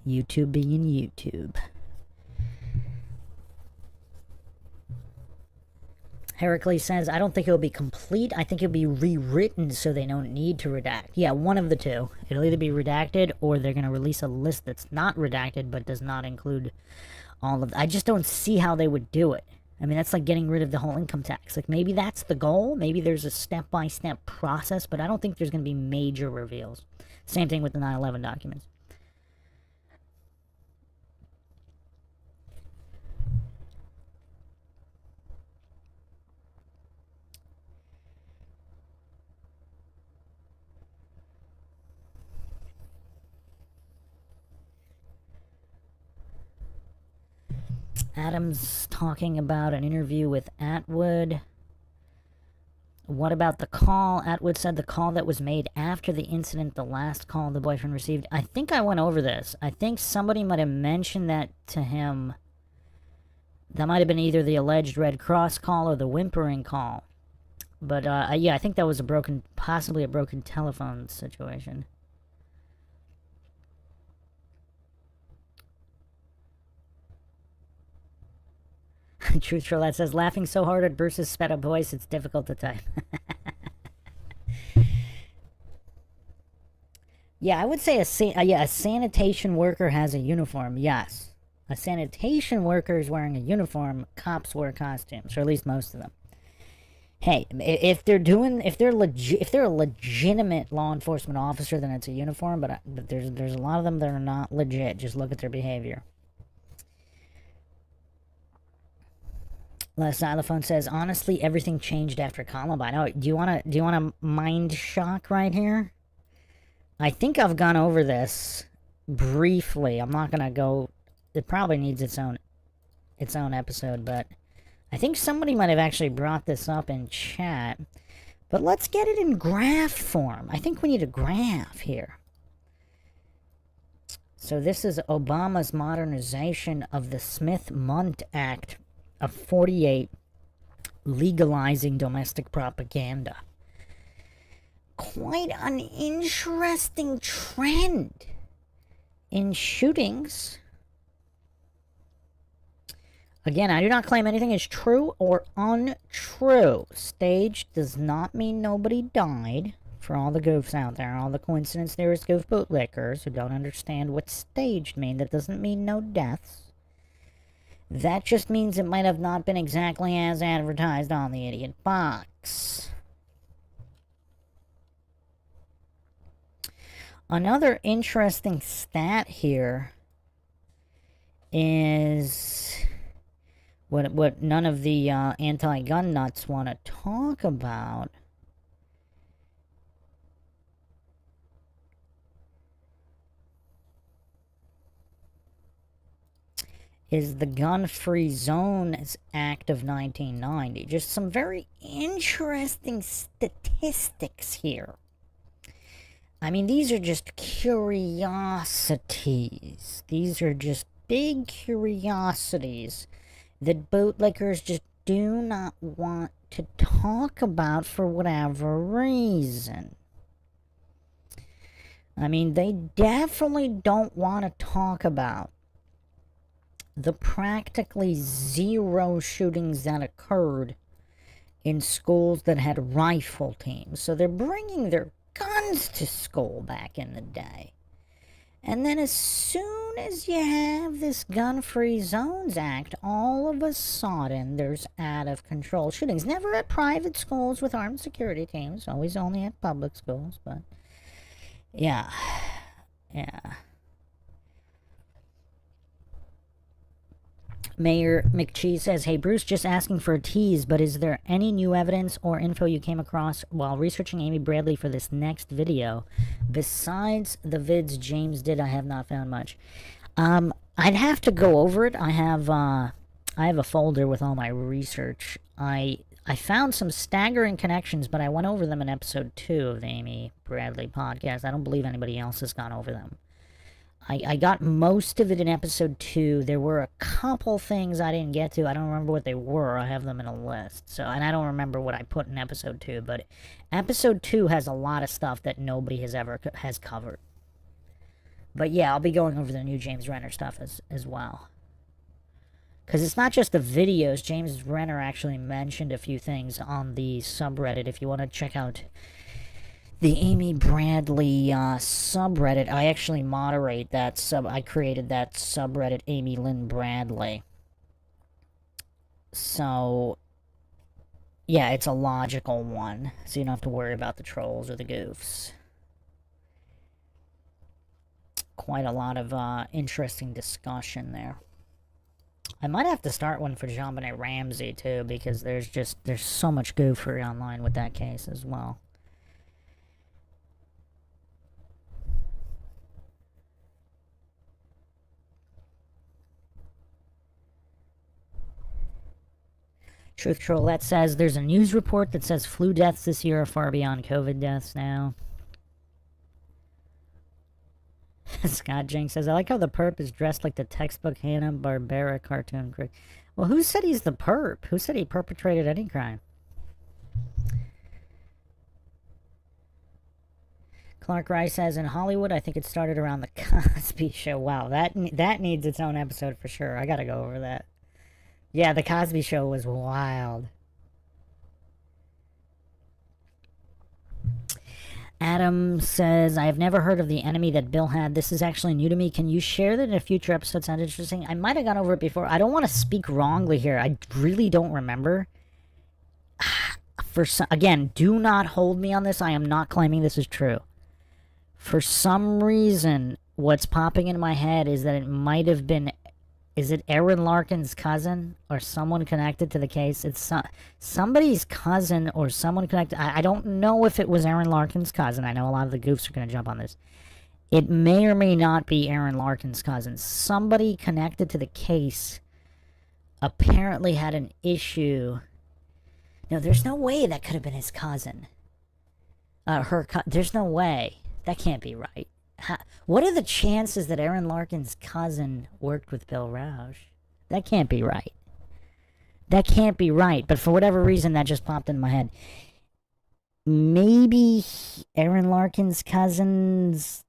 YouTube being YouTube. Heracles says, I don't think it'll be complete. I think it'll be rewritten so they don't need to redact. Yeah, one of the two. It'll either be redacted or they're going to release a list that's not redacted but does not include all of... I just don't see how they would do it. I mean, that's like getting rid of the whole income tax. Like, maybe that's the goal. Maybe there's a step-by-step process, but I don't think there's going to be major reveals. Same thing with the 9/11 documents. Adam's talking about an interview with Atwood. What about the call? Atwood said the call that was made after the incident, the last call the boyfriend received. I think I went over this. I think somebody might have mentioned that to him. That might have been either the alleged Red Cross call or the whimpering call. But, yeah, I think that was possibly a broken telephone situation. Truth Trollette says, laughing so hard at Bruce's sped up voice, it's difficult to type. Yeah, I would say a sanitation worker has a uniform, yes. A sanitation worker is wearing a uniform, cops wear costumes, or at least most of them. Hey, if they're a legitimate law enforcement officer, then it's a uniform, but there's a lot of them that are not legit. Just look at their behavior. Les Xylophone says, honestly, everything changed after Columbine. Oh, do you want a mind shock right here? I think I've gone over this briefly. I'm not gonna go. It probably needs its own episode, but I think somebody might have actually brought this up in chat. But let's get it in graph form. I think we need a graph here. So this is Obama's modernization of the Smith-Mundt Act of 48, legalizing domestic propaganda. Quite an interesting trend in shootings. Again, I do not claim anything is true or untrue. Staged does not mean nobody died. For all the goofs out there, all the coincidence theorists, goof bootlickers who don't understand what staged mean, that doesn't mean no deaths. That just means it might have not been exactly as advertised on the idiot box. Another interesting stat here is what none of the anti-gun nuts want to talk about. is the Gun-Free Zones Act of 1990. Just some very interesting statistics here. I mean, these are just curiosities. These are just big curiosities that bootlickers just do not want to talk about for whatever reason. I mean, they definitely don't want to talk about the practically zero shootings that occurred in schools that had rifle teams. So they're bringing their guns to school back in the day. And then as soon as you have this Gun-Free Zones Act, all of a sudden there's out-of-control shootings. Never at private schools with armed security teams, always only at public schools, but yeah. Mayor McChee says, hey Bruce, just asking for a tease, but is there any new evidence or info you came across while researching Amy Bradley for this next video? Besides the vids James did, I have not found much. I'd have to go over it. I have a folder with all my research. I found some staggering connections, but I went over them in episode 2 of the Amy Bradley podcast. I don't believe anybody else has gone over them. I got most of it in episode 2. There were a couple things I didn't get to. I don't remember what they were. I have them in a list. So, and I don't remember what I put in episode 2. But episode 2 has a lot of stuff that nobody has covered. But yeah, I'll be going over the new James Renner stuff as well. Because it's not just the videos. James Renner actually mentioned a few things on the subreddit. If you want to check out the Amy Bradley subreddit, I actually moderate that I created that subreddit, Amy Lynn Bradley. So, yeah, it's a logical one. So you don't have to worry about the trolls or the goofs. Quite a lot of interesting discussion there. I might have to start one for JonBenet Ramsey, too, because there's so much goofery online with that case as well. Truth Trollette says, there's a news report that says flu deaths this year are far beyond COVID deaths now. Scott Jenks says, I like how the perp is dressed like the textbook Hanna-Barbera cartoon. Well, who said he's the perp? Who said he perpetrated any crime? Clark Rice says, in Hollywood, I think it started around the Cosby Show. Wow, that needs its own episode for sure. I gotta go over that. Yeah, the Cosby Show was wild. Adam says, I have never heard of the enemy that Bill had. This is actually new to me. Can you share that in a future episode? Sounds interesting. I might have gone over it before. I don't want to speak wrongly here. I really don't remember. Again, do not hold me on this. I am not claiming this is true. For some reason, what's popping in my head is that it might have been... Is it Aaron Larkin's cousin or someone connected to the case? It's somebody's cousin or someone connected. I don't know if it was Aaron Larkin's cousin. I know a lot of the goofs are going to jump on this. It may or may not be Aaron Larkin's cousin. Somebody connected to the case apparently had an issue. No, there's no way that could have been his cousin. There's no way. That can't be right. What are the chances that Aaron Larkin's cousin worked with Bill Rausch? That can't be right. That can't be right, but for whatever reason, that just popped in my head. Maybe Aaron Larkin's cousin's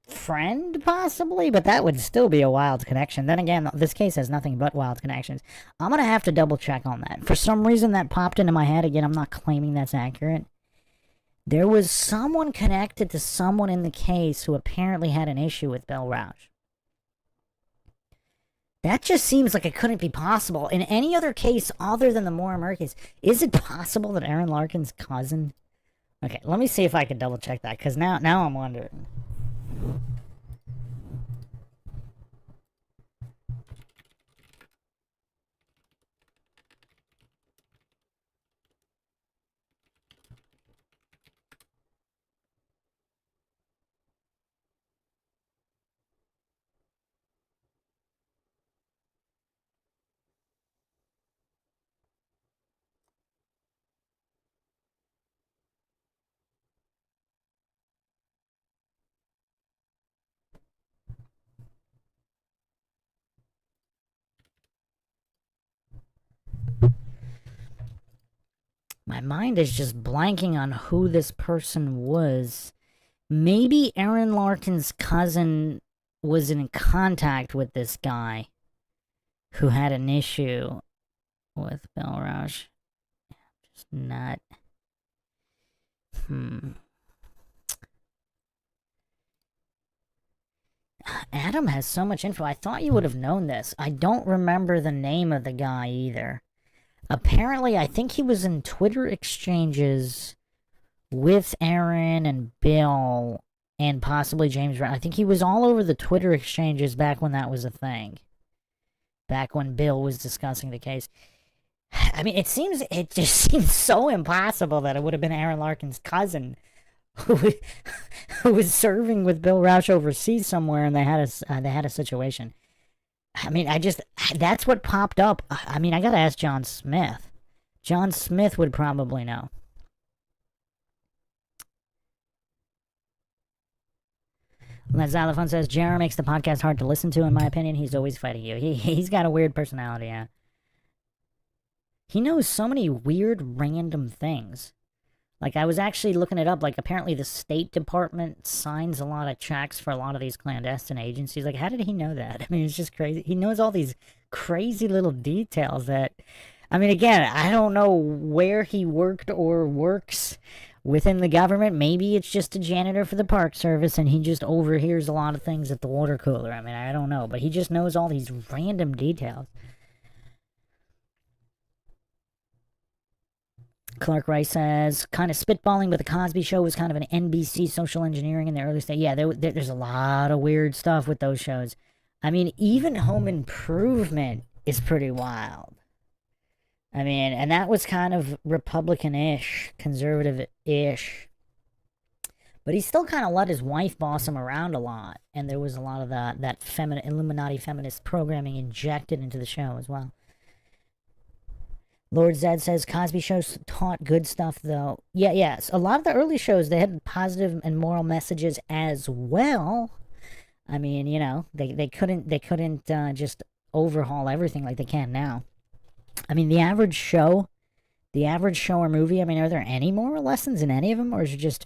friend, possibly? But that would still be a wild connection. Then again, this case has nothing but wild connections. I'm going to have to double check on that. For some reason, that popped into my head. Again, I'm not claiming that's accurate. There was someone connected to someone in the case who apparently had an issue with Bill Rausch. That just seems like it couldn't be possible. In any other case other than the Mortimer case, is it possible that Aaron Larkin's cousin... Okay, let me see if I can double check that, because now I'm wondering. mind is just blanking on who this person was. Maybe Aaron Larkin's cousin was in contact with this guy who had an issue with Bill Rush. Just not. Adam has so much info. I thought you would have known this. I don't remember the name of the guy either. Apparently, I think he was in Twitter exchanges with Aaron and Bill and possibly James Brown. I think he was all over the Twitter exchanges back when that was a thing. Back when Bill was discussing the case. I mean, it just seems so impossible that it would have been Aaron Larkin's cousin who was serving with Bill Roush overseas somewhere, and they had a situation. I mean, that's what popped up. I mean, I gotta ask John Smith. John Smith would probably know. Xylophone says, Jared makes the podcast hard to listen to, in my opinion. He's always fighting you. He's got a weird personality, yeah. He knows so many weird, random things. Like, I was actually looking it up. Like, apparently the State Department signs a lot of checks for a lot of these clandestine agencies. Like, how did he know that? I mean, it's just crazy. He knows all these crazy little details that... I mean, again, I don't know where he worked or works within the government. Maybe it's just a janitor for the Park Service and he just overhears a lot of things at the water cooler. I mean, I don't know. But he just knows all these random details. Clark Rice says, kind of spitballing, but the Cosby Show was kind of an NBC social engineering in the early stage. Yeah, there's a lot of weird stuff with those shows. I mean, even Home Improvement is pretty wild. I mean, and that was kind of Republican-ish, conservative-ish. But he still kind of let his wife boss him around a lot. And there was a lot of that Illuminati feminist programming injected into the show as well. Lord Zed says, Cosby shows taught good stuff, though. Yes. A lot of the early shows, they had positive and moral messages as well. I mean, you know, they couldn't just overhaul everything like they can now. I mean, the average show or movie, I mean, are there any moral lessons in any of them? Or is it just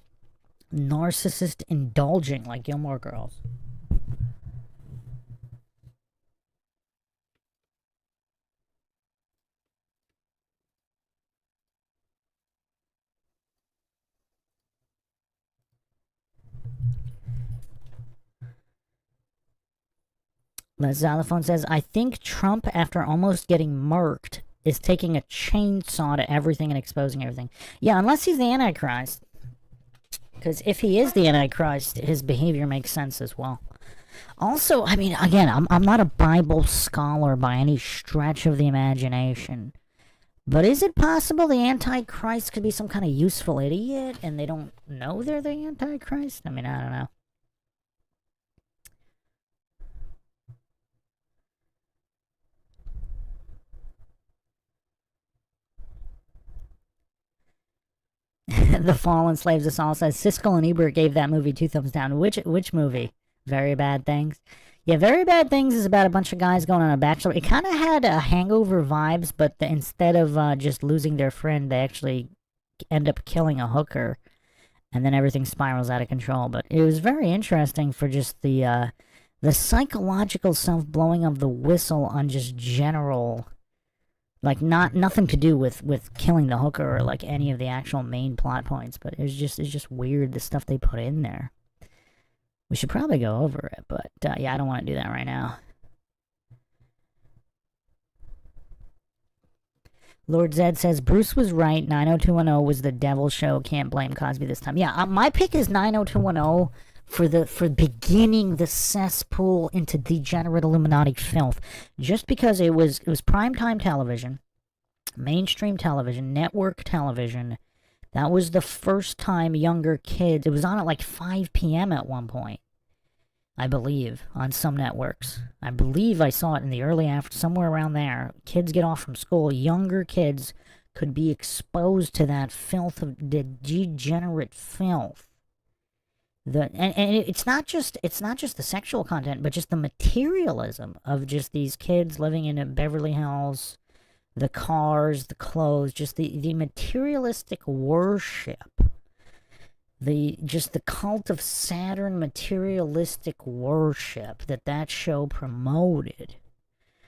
narcissist indulging like Gilmore Girls? Les Xylophone says, I think Trump, after almost getting murked, is taking a chainsaw to everything and exposing everything. Yeah, unless he's the Antichrist. Because if he is the Antichrist, his behavior makes sense as well. Also, I mean, again, I'm not a Bible scholar by any stretch of the imagination. But is it possible the Antichrist could be some kind of useful idiot and they don't know they're the Antichrist? I mean, I don't know. The Fallen Slaves Us All says, Siskel and Ebert gave that movie 2 thumbs down. Which movie? Very Bad Things? Yeah, Very Bad Things is about a bunch of guys going on a bachelor. It kind of had Hangover vibes, but instead of just losing their friend, they actually end up killing a hooker. And then everything spirals out of control. But it was very interesting for just the psychological self-blowing of the whistle on just general... Like, nothing to do with killing the hooker or, like, any of the actual main plot points. But it's just weird, the stuff they put in there. We should probably go over it, but, yeah, I don't want to do that right now. Lord Zed says, Bruce was right, 90210 was the devil show, can't blame Cosby this time. Yeah, my pick is 90210 for beginning the cesspool into degenerate Illuminati filth, just because it was primetime television, mainstream television, network television. That was the first time younger kids, it was on at like 5 p.m. at one point, I believe, on some networks. I believe I saw it in the early after, somewhere around there. Kids get off from school, younger kids could be exposed to that filth, of the degenerate filth. And it's not just the sexual content, but just the materialism of just these kids living in Beverly Hills, the cars, the clothes, just the materialistic worship. The cult of Saturn materialistic worship that show promoted.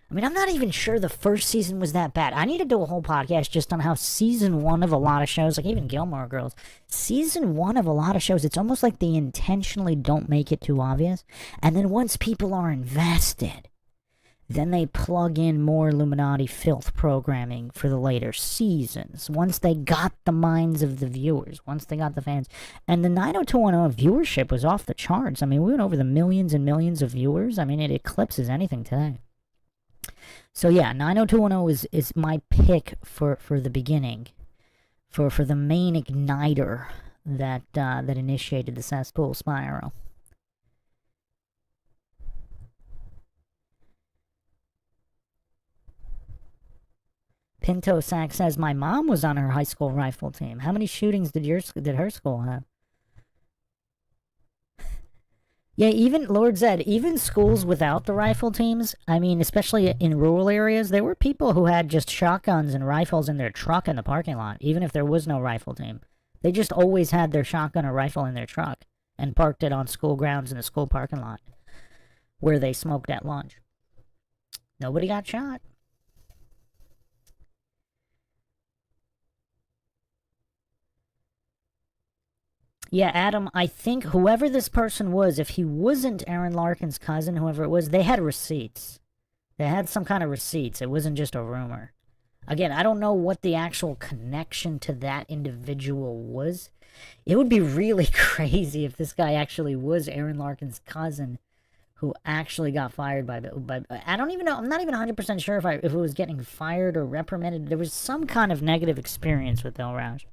I mean, I'm not even sure the first season was that bad. I need to do a whole podcast just on how season 1 of a lot of shows, like even Gilmore Girls, season 1 of a lot of shows, it's almost like they intentionally don't make it too obvious. And then once people are invested, then they plug in more Illuminati filth programming for the later seasons. Once they got the minds of the viewers, once they got the fans. And the 90210 viewership was off the charts. I mean, we went over the millions and millions of viewers. I mean, it eclipses anything today. So yeah, 90210 is my pick for the beginning, for the main igniter that initiated the cesspool spiral. Pinto Sack says, my mom was on her high school rifle team. How many shootings did her school have? Yeah, even, Lord Zed, even schools without the rifle teams, I mean, especially in rural areas, there were people who had just shotguns and rifles in their truck in the parking lot, even if there was no rifle team. They just always had their shotgun or rifle in their truck and parked it on school grounds in the school parking lot where they smoked at lunch. Nobody got shot. Yeah, Adam, I think whoever this person was, if he wasn't Aaron Larkin's cousin, whoever it was, they had receipts. They had some kind of receipts. It wasn't just a rumor. Again, I don't know what the actual connection to that individual was. It would be really crazy if this guy actually was Aaron Larkin's cousin who actually got fired by I don't even know. I'm not even 100% sure if it was getting fired or reprimanded. There was some kind of negative experience with Bill Rausch.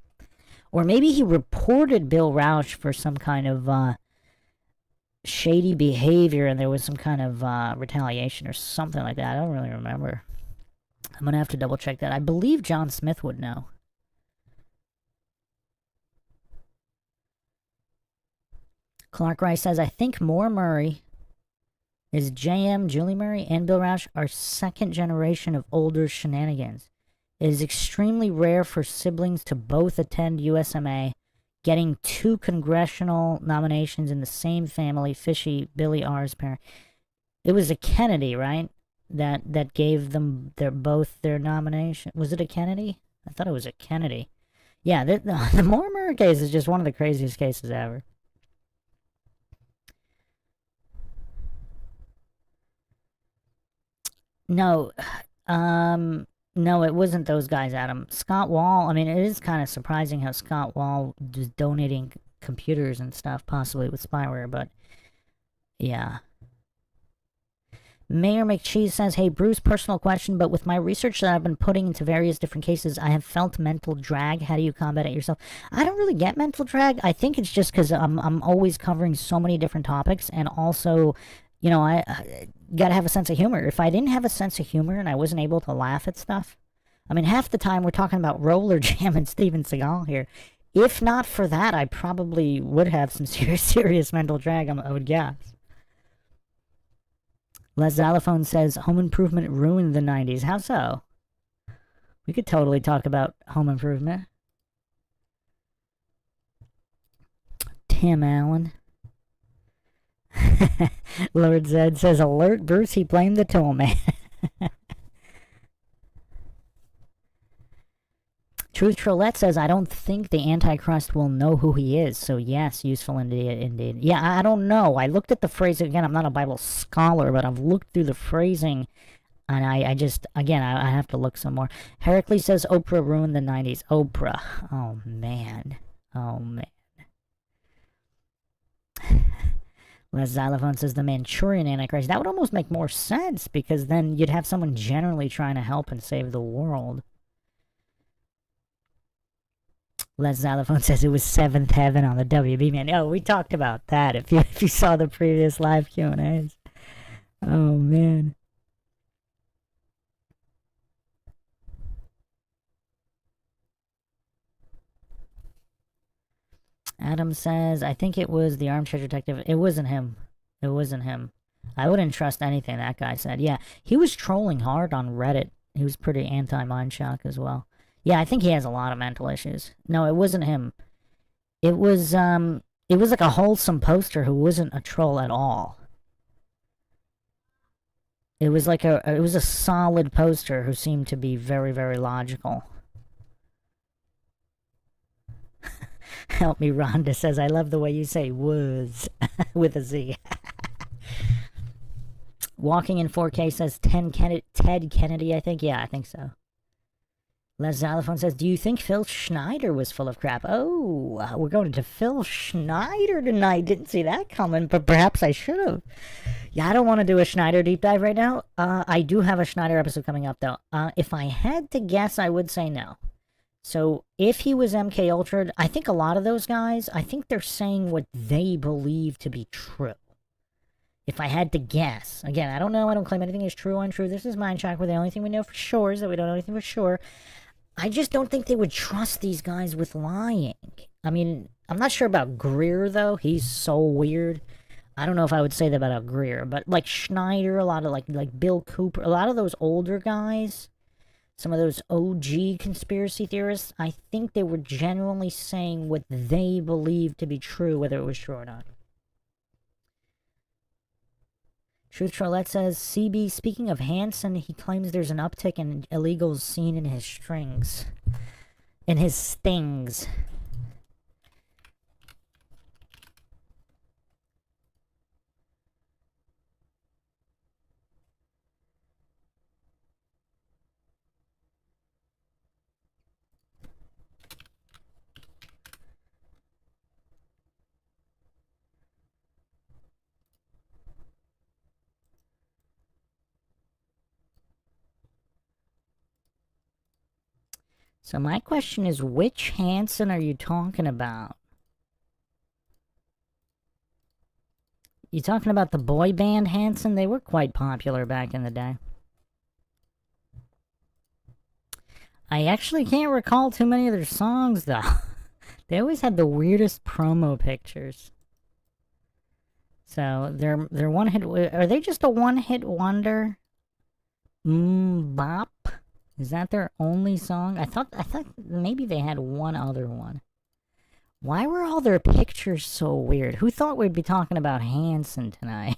Or maybe he reported Bill Rausch for some kind of shady behavior and there was some kind of retaliation or something like that. I don't really remember. I'm going to have to double check that. I believe John Smith would know. Clark Rice says, I think Moore Murray is JM, Julie Murray, and Bill Rausch are second generation of older shenanigans. It is extremely rare for siblings to both attend USMA. Getting 2 congressional nominations in the same family, fishy. Billy R's parent. It was a Kennedy, right? That gave them both their nomination. Was it a Kennedy? I thought it was a Kennedy. Yeah, the Moore Murray case is just one of the craziest cases ever. No, no, it wasn't those guys, Adam. Scott Wall, I mean, it is kind of surprising how Scott Wall was donating computers and stuff, possibly with spyware, but yeah. Mayor McCheese says, hey, Bruce, personal question, but with my research that I've been putting into various different cases, I have felt mental drag. How do you combat it yourself? I don't really get mental drag. I think it's just because I'm always covering so many different topics, and also, you know, I gotta have a sense of humor. If I didn't have a sense of humor and I wasn't able to laugh at stuff, I mean, half the time we're talking about Roller Jam and Steven Seagal here. If not for that, I probably would have some serious mental drag, I would guess. Les Xylophone says, Home Improvement ruined the 90s. How so? We could totally talk about Home Improvement. Tim Allen. Lord Zed says, alert Bruce, he blamed the tool man. Truth Trollette says, I don't think the Antichrist will know who he is. So yes, useful indeed. Yeah, I don't know. I looked at the phrasing. Again, I'm not a Bible scholar, but I've looked through the phrasing. And I just, again, I have to look some more. Heracles says, Oprah ruined the 90s. Oprah. Oh, man. Oh, man. Les Xylophone says, the Manchurian Antichrist. That would almost make more sense, because then you'd have someone generally trying to help and save the world. Les Xylophone says it was Seventh Heaven on the WB, man. Oh, we talked about that if you saw the previous live Q&As. Oh, man. Adam says, I think it was the armchair detective. It wasn't him. It wasn't him. I wouldn't trust anything that guy said. Yeah, he was trolling hard on Reddit He was pretty anti-Mindshock as well. Yeah, I think he has a lot of mental issues. No, it wasn't him. It was like a wholesome poster who wasn't a troll at all. It was like it was a solid poster who seemed to be very, very logical. Help me, Rhonda says, I love the way you say was with a Z. Walking in 4K says Ted Kennedy, I think. Yeah, I think so. Les Xylophone says, do you think Phil Schneider was full of crap? Oh, we're going to Phil Schneider tonight. Didn't see that coming, but perhaps I should have. Yeah, I don't want to do a Schneider deep dive right now. I do have a Schneider episode coming up, though. If I had to guess, I would say no. So if he was MK Ultra, I think a lot of those guys, I think they're saying what they believe to be true. If I had to guess. Again, I don't know. I don't claim anything is true or untrue. This is Mindshock, where the only thing we know for sure is that we don't know anything for sure. I just don't think they would trust these guys with lying. I mean, I'm not sure about Greer, though. He's so weird. I don't know if I would say that about Greer, but like Schneider, a lot of like Bill Cooper, a lot of those older guys, some of those OG conspiracy theorists, I think they were genuinely saying what they believed to be true, whether it was true or not. Truth Trollette says, CB, speaking of Hansen, he claims there's an uptick in illegals seen in his strings. In his stings. So my question is, which Hansen are you talking about? You talking about the boy band Hansen? They were quite popular back in the day. I actually can't recall too many of their songs, though. They always had the weirdest promo pictures. So they're one hit. Are they just a one-hit wonder? Bop. Is that their only song? I thought maybe they had one other one. Why were all their pictures so weird? Who thought we'd be talking about Hanson tonight?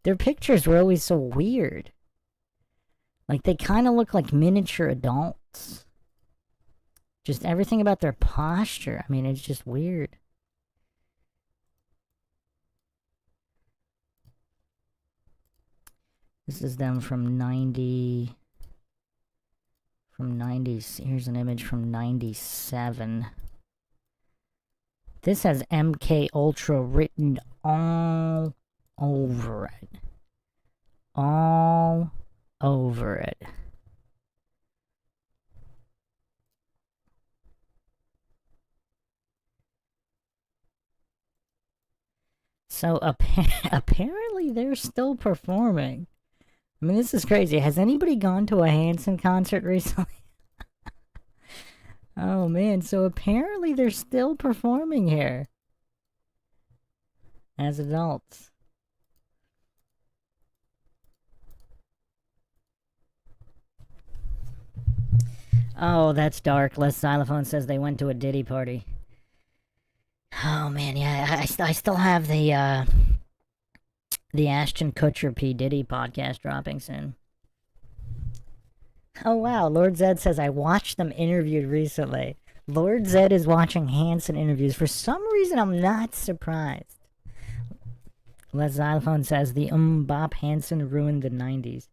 Their pictures were always so weird. Like, they kind of look like miniature adults. Just everything about their posture. I mean, it's just weird. This is them from 90... Here's an image from 97. This has MK Ultra written all over it. All over it. So apparently they're still performing. I mean, this is crazy. Has anybody gone to a Hanson concert recently? Oh, man. So apparently they're still performing here. As adults. Oh, that's dark. Les Xylophone says they went to a Diddy party. Oh, man. Yeah, I still have the Ashton Kutcher P. Diddy podcast dropping soon. Oh, wow. Lord Zed says, I watched them interviewed recently. Lord Zed is watching Hanson interviews. For some reason, I'm not surprised. Les Xylophone says, the Bop Hanson ruined the 90s.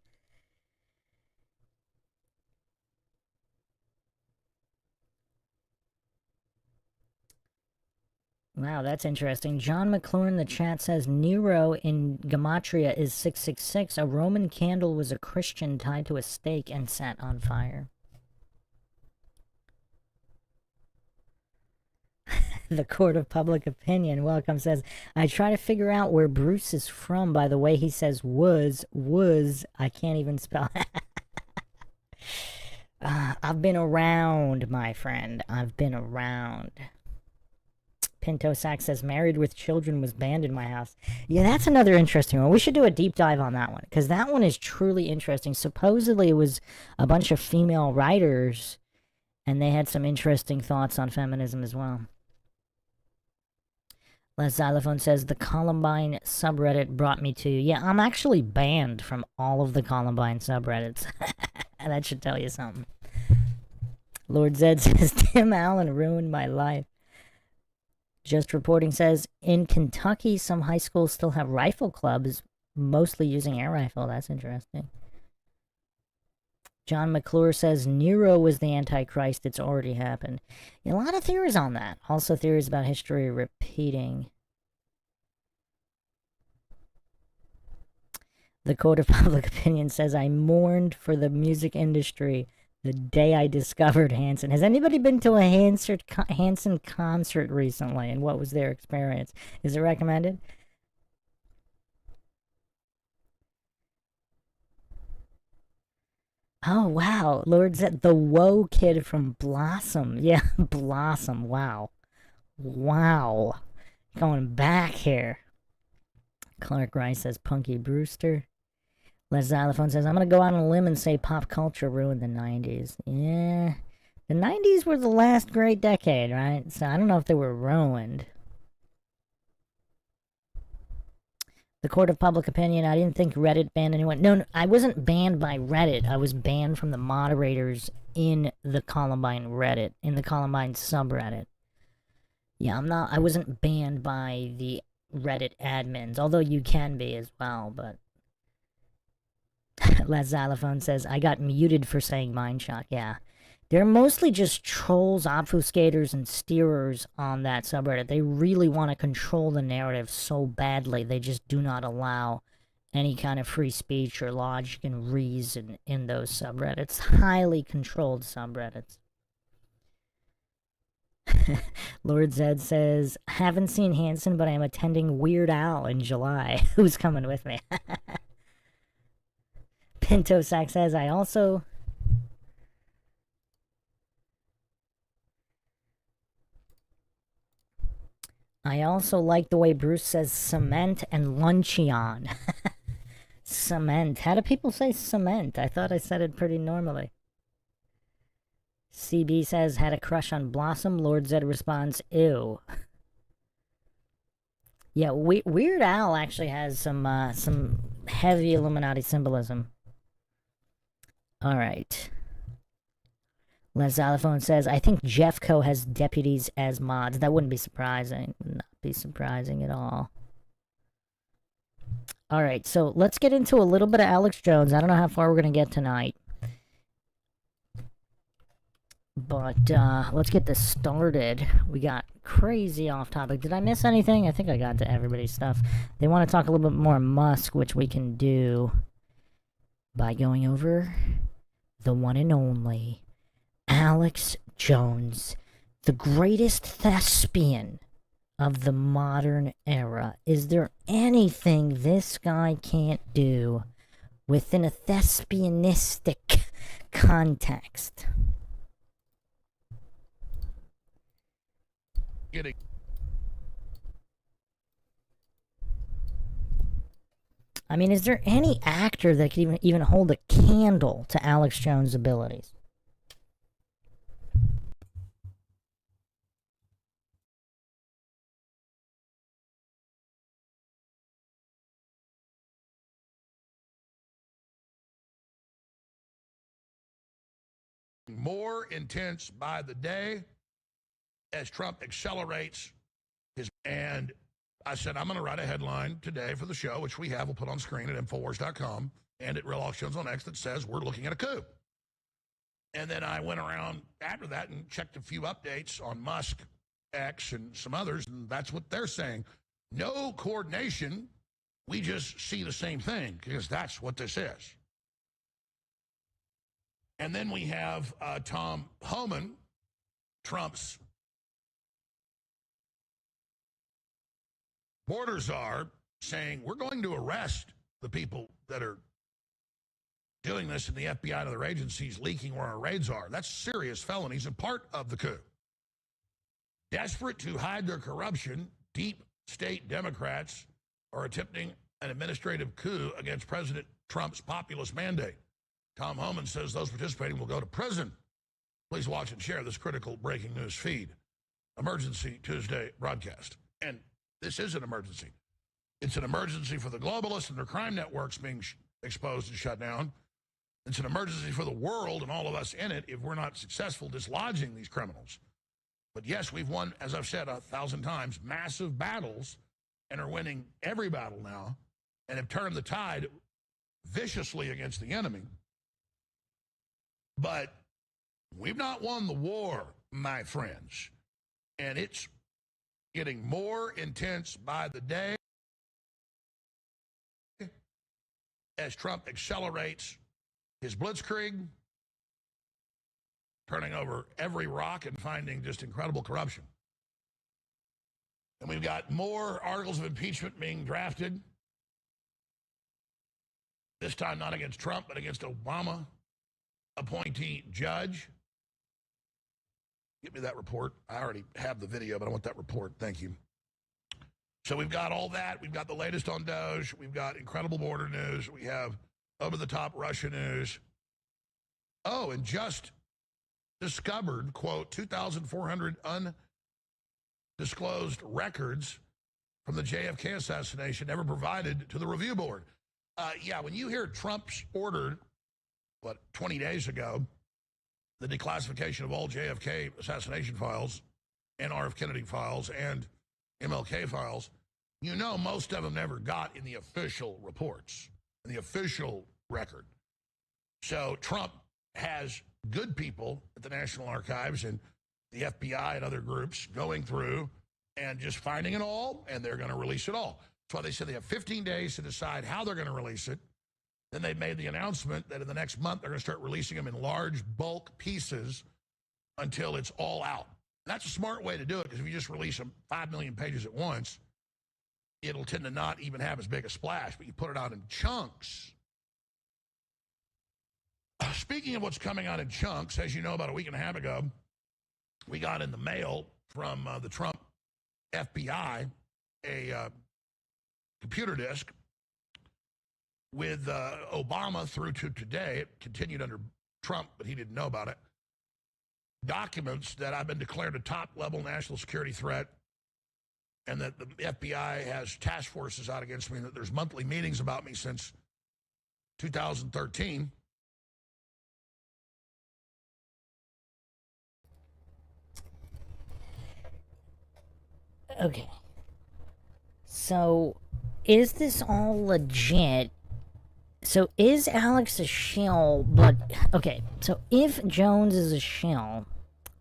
Wow, that's interesting. John McClure in the chat says, Nero in Gematria is 666. A Roman candle was a Christian tied to a stake and set on fire. The Court of Public Opinion, welcome, says, I try to figure out where Bruce is from by the way he says was, I can't even spell it. I've been around, my friend. I've been around. Pinto Sack says married with children was banned in my house. Yeah, that's another interesting one. We should do a deep dive on that one because that one is truly interesting. Supposedly it was a bunch of female writers and they had some interesting thoughts on feminism as well. Les Xylophone says the Columbine subreddit brought me to. Yeah, I'm actually banned from all of the Columbine subreddits. That should tell you something. Lord Zed says Tim Allen ruined my life. Just Reporting says, in Kentucky, some high schools still have rifle clubs, mostly using air rifle. That's interesting. John McClure says, Nero was the Antichrist. It's already happened. A lot of theories on that. Also theories about history repeating. The Code of Public Opinion says, I mourned for the music industry the day I discovered Hanson. Has anybody been to a Hanson concert recently, and what was their experience? Is it recommended? Oh, wow. Lord Zed, the Woe Kid from Blossom. Yeah, Blossom. Wow. Wow. Going back here. Clark Rice says, Punky Brewster. Les Xylophone says, I'm going to go out on a limb and say pop culture ruined the 90s. Yeah. The 90s were the last great decade, right? So I don't know if they were ruined. The Court of Public Opinion, I didn't think Reddit banned anyone. No, I wasn't banned by Reddit. I was banned from the moderators in the Columbine Reddit, in the Columbine subreddit. Yeah, I wasn't banned by the Reddit admins, although you can be as well, but Les Xylophone says, I got muted for saying Mindshock. Yeah. They're mostly just trolls, obfuscators, and steerers on that subreddit. They really want to control the narrative so badly. They just do not allow any kind of free speech or logic and reason in those subreddits. Highly controlled subreddits. Lord Zed says, haven't seen Hanson, but I am attending Weird Al in July. Who's coming with me? Pinto Sack says, I also like the way Bruce says cement and luncheon. Cement. How do people say cement? I thought I said it pretty normally. CB says, had a crush on Blossom. Lord Zed responds, ew. Yeah, Weird Al actually has some heavy Illuminati symbolism. All right. Les Xylophone says, I think Jeffco has deputies as mods. That wouldn't be surprising. Would not be surprising at all. All right, so let's get into a little bit of Alex Jones. I don't know how far we're going to get tonight. But let's get this started. We got crazy off topic. Did I miss anything? I think I got to everybody's stuff. They want to talk a little bit more Musk, which we can do by going over the one and only Alex Jones, the greatest thespian of the modern era. Is there anything this guy can't do within a thespianistic context? I mean, is there any actor that could even hold a candle to Alex Jones' abilities? More intense by the day as Trump accelerates his. And I said, I'm going to write a headline today for the show, which we have. We'll put on screen at Infowars.com and at Real Alex Jones on X that says we're looking at a coup. And then I went around after that and checked a few updates on Musk, X, and some others, and that's what they're saying. No coordination. We just see the same thing because that's what this is. And then we have Tom Homan, Trump's border czar, saying we're going to arrest the people that are doing this in the FBI and other agencies leaking where our raids are. That's serious felonies and part of the coup. Desperate to hide their corruption, deep state Democrats are attempting an administrative coup against President Trump's populist mandate. Tom Homan says those participating will go to prison. Please watch and share this critical breaking news feed. Emergency Tuesday broadcast. And this is an emergency. It's an emergency for the globalists and their crime networks being exposed and shut down. It's an emergency for the world and all of us in it if we're not successful dislodging these criminals. But yes, we've won, as I've said 1,000 times, massive battles and are winning every battle now and have turned the tide viciously against the enemy. But we've not won the war, my friends. And it's getting more intense by the day as Trump accelerates his blitzkrieg, turning over every rock and finding just incredible corruption. And we've got more articles of impeachment being drafted, this time not against Trump, but against Obama appointee judge. Give me that report. I already have the video, but I want that report. Thank you. So we've got all that. We've got the latest on Doge. We've got incredible border news. We have over-the-top Russia news. Oh, and just discovered, quote, 2,400 undisclosed records from the JFK assassination never provided to the review board. Yeah, when you hear Trump's ordered, 20 days ago, the declassification of all JFK assassination files and RF Kennedy files and MLK files, you know most of them never got in the official reports, in the official record. So Trump has good people at the National Archives and the FBI and other groups going through and just finding it all, and they're going to release it all. That's why they said they have 15 days to decide how they're going to release it. Then they made the announcement that in the next month they're going to start releasing them in large bulk pieces until it's all out. And that's a smart way to do it, because if you just release them 5 million pages at once, it'll tend to not even have as big a splash, but you put it out in chunks. Speaking of what's coming out in chunks, as you know, about a week and a half ago, we got in the mail from the Trump FBI a computer disk with Obama through to today. It continued under Trump, but he didn't know about it. Documents that I've been declared a top-level national security threat, and that the FBI has task forces out against me, and that there's monthly meetings about me since 2013. Okay. So, is this all legit? So, is Alex a shill? But, okay, so if Jones is a shill,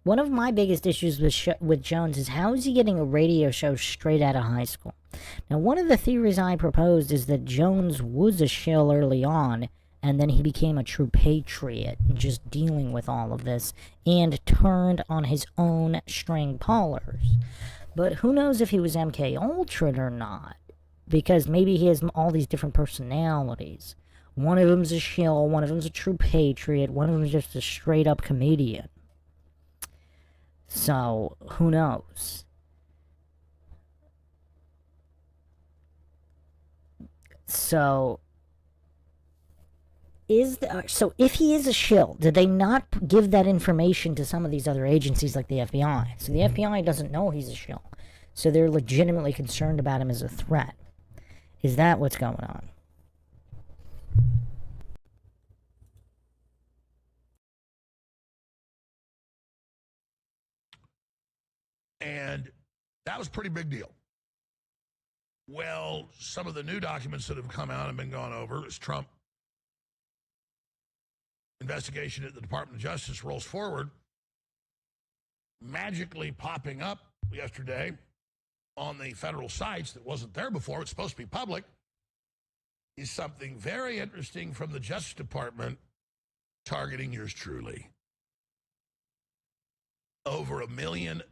one of my biggest issues with Jones is how is he getting a radio show straight out of high school? Now, one of the theories I proposed is that Jones was a shill early on, and then he became a true patriot, just dealing with all of this, and turned on his own string pullers. But who knows if he was MK Ultra or not? Because maybe he has all these different personalities. One of them's a shill, one of them's a true patriot, one of them's just a straight-up comedian. So, who knows? So, so if he is a shill, did they not give that information to some of these other agencies like the FBI? So the FBI doesn't know he's a shill. So they're legitimately concerned about him as a threat. Is that what's going on? And that was a pretty big deal. Well, some of the new documents that have come out and been gone over as Trump investigation at the Department of Justice rolls forward, magically popping up yesterday on the federal sites that wasn't there before, it's supposed to be public, is something very interesting from the Justice Department targeting yours truly. Over $1 million.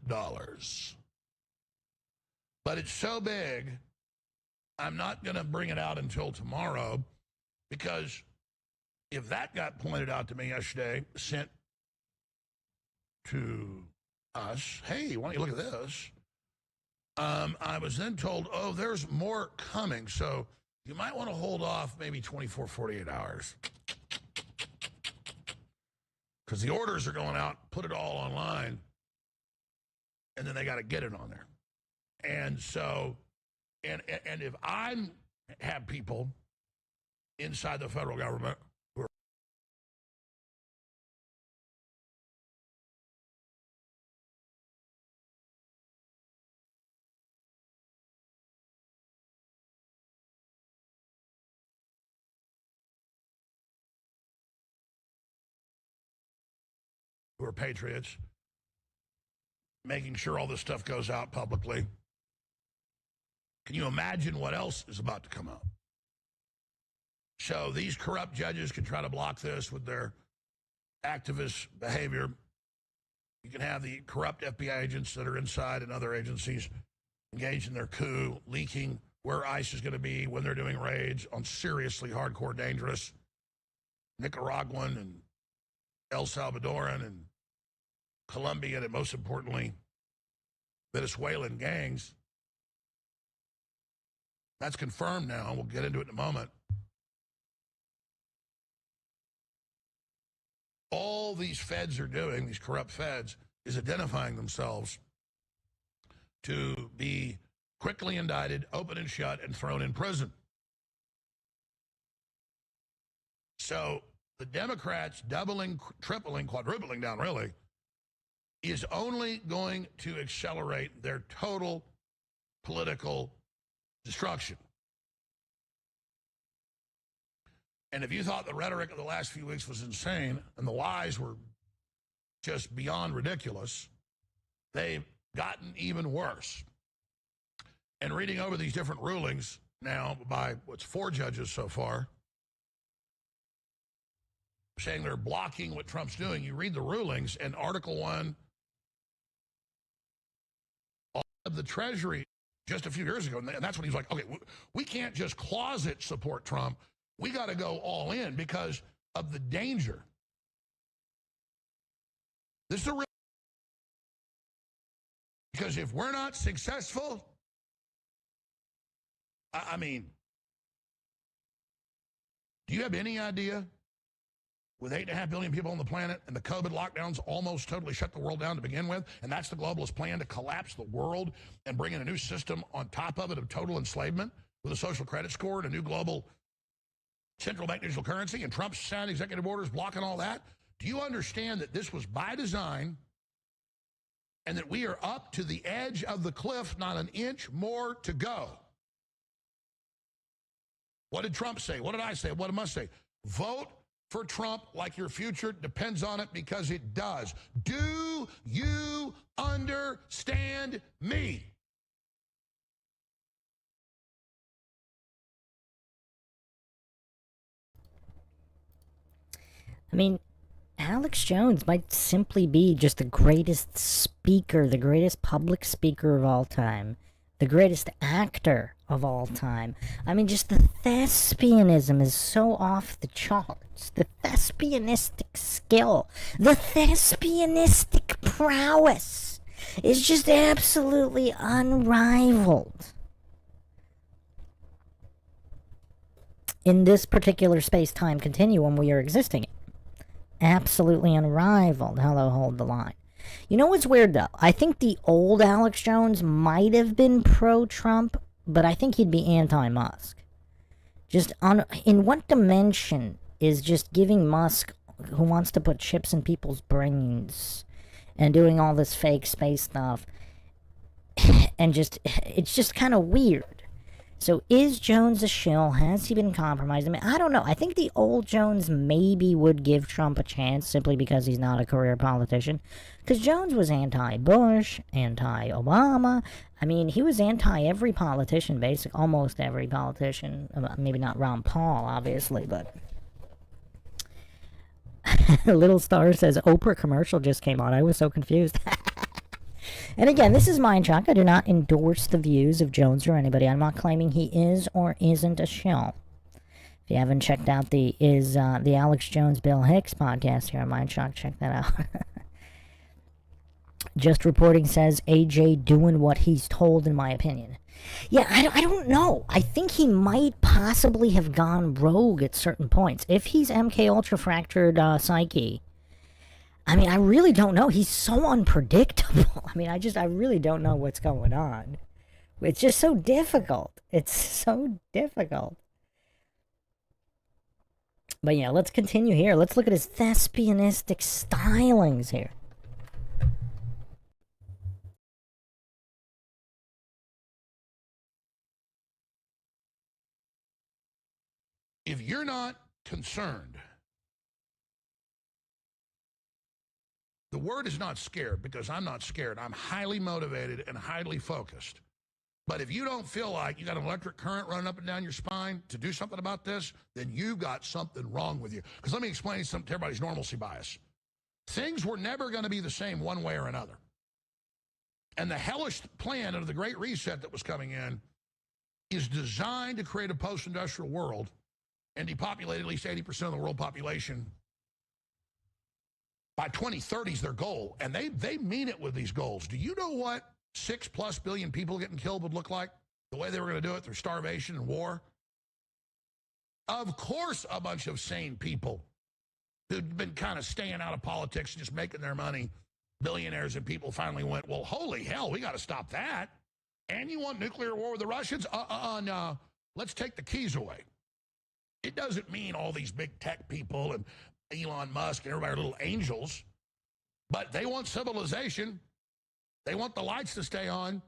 But it's so big, I'm not going to bring it out until tomorrow, because if that got pointed out to me yesterday, sent to us, hey, why don't you look at this? I was then told, oh, there's more coming, so you might want to hold off maybe 24, 48 hours. Because the orders are going out, put it all online, and then they got to get it on there. And so, and if I have people inside the federal government who are patriots, making sure all this stuff goes out publicly, can you imagine what else is about to come out? So these corrupt judges can try to block this with their activist behavior. You can have the corrupt FBI agents that are inside and other agencies engaged in their coup, leaking where ICE is going to be when they're doing raids on seriously hardcore, dangerous Nicaraguan and El Salvadoran and Colombian and, most importantly, Venezuelan gangs. That's confirmed now. We'll get into it in a moment. All these feds are doing, these corrupt feds, is identifying themselves to be quickly indicted, open and shut, and thrown in prison. So the Democrats doubling, tripling, quadrupling down, really, is only going to accelerate their total political destruction. And if you thought the rhetoric of the last few weeks was insane and the lies were just beyond ridiculous, they've gotten even worse. And reading over these different rulings now by, 4 judges so far, saying they're blocking what Trump's doing. You read the rulings, and Article 1 of the Treasury just a few years ago, and that's when he's like, okay, we can't just closet support Trump. We got to go all in because of the danger. This is a real... Because if we're not successful, I mean, do you have any idea, with 8.5 billion people on the planet and the COVID lockdowns almost totally shut the world down to begin with, and that's the globalist plan to collapse the world and bring in a new system on top of it of total enslavement with a social credit score and a new global central bank digital currency, and Trump's signed executive orders blocking all that? Do you understand that this was by design and that we are up to the edge of the cliff, not an inch more to go? What did Trump say? What did I say? What did Musk say? Vote for Trump like your future depends on it, because it does. Do you understand me? I mean, Alex Jones might simply be just the greatest speaker, the greatest public speaker of all time, the greatest actor of all time. I mean, just the thespianism is so off the charts. The thespianistic skill, the thespianistic prowess is just absolutely unrivaled in this particular space-time continuum we are existing in. Absolutely unrivaled. Hello, hold the line. You know what's weird, though? I think the old Alex Jones might have been pro-Trump, but I think he'd be anti-Musk. Just in what dimension is just giving Musk, who wants to put chips in people's brains and doing all this fake space stuff, and just, it's just kind of weird. So is Jones a shill? Has he been compromised? I mean, I don't know. I think the old Jones maybe would give Trump a chance simply because he's not a career politician. Because Jones was anti-Bush, anti-Obama. I mean, he was anti-every politician, basically. Almost every politician. Maybe not Ron Paul, obviously, but... Little Star says, Oprah commercial just came on. I was so confused. And again, this is Mindshock. I do not endorse the views of Jones or anybody. I'm not claiming he is or isn't a shill. If you haven't checked out the Alex Jones Bill Hicks podcast here on Mindshock, check that out. Just Reporting says AJ doing what he's told, in my opinion. Yeah, I don't know. I think he might possibly have gone rogue at certain points. If he's MK Ultra fractured psyche, I mean, I really don't know. He's so unpredictable. I mean, I really don't know what's going on. It's just so difficult. It's so difficult. But yeah, let's continue here. Let's look at his thespianistic stylings here. If you're not concerned, the word is not scared, because I'm not scared. I'm highly motivated and highly focused. But if you don't feel like you got an electric current running up and down your spine to do something about this, then you've got something wrong with you. Because let me explain something to everybody's normalcy bias. Things were never going to be the same one way or another. And the hellish plan of the Great Reset that was coming in is designed to create a post-industrial world and depopulate at least 80% of the world population by 2030 is their goal. And they mean it with these goals. Do you know what 6+ billion people getting killed would look like? The way they were going to do it through starvation and war? Of course, a bunch of sane people who'd been kind of staying out of politics, just making their money, billionaires and people, finally went, well, holy hell, we got to stop that. And you want nuclear war with the Russians? No. Let's take the keys away. It doesn't mean all these big tech people and Elon Musk and everybody are little angels, but they want civilization. They want the lights to stay on.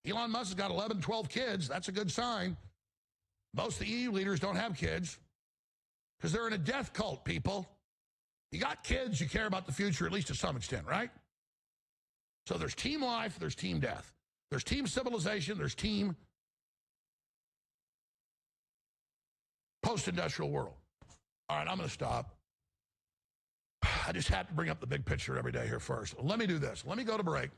Elon Musk has got 11, 12 kids. That's a good sign. Most of the EU leaders don't have kids because they're in a death cult, people. You got kids, you care about the future, at least to some extent, right? So there's team life, there's team death. There's team civilization, there's team post-industrial world. All right, I'm going to stop. I just have to bring up the big picture every day here first. Let me do this. Let me go to break.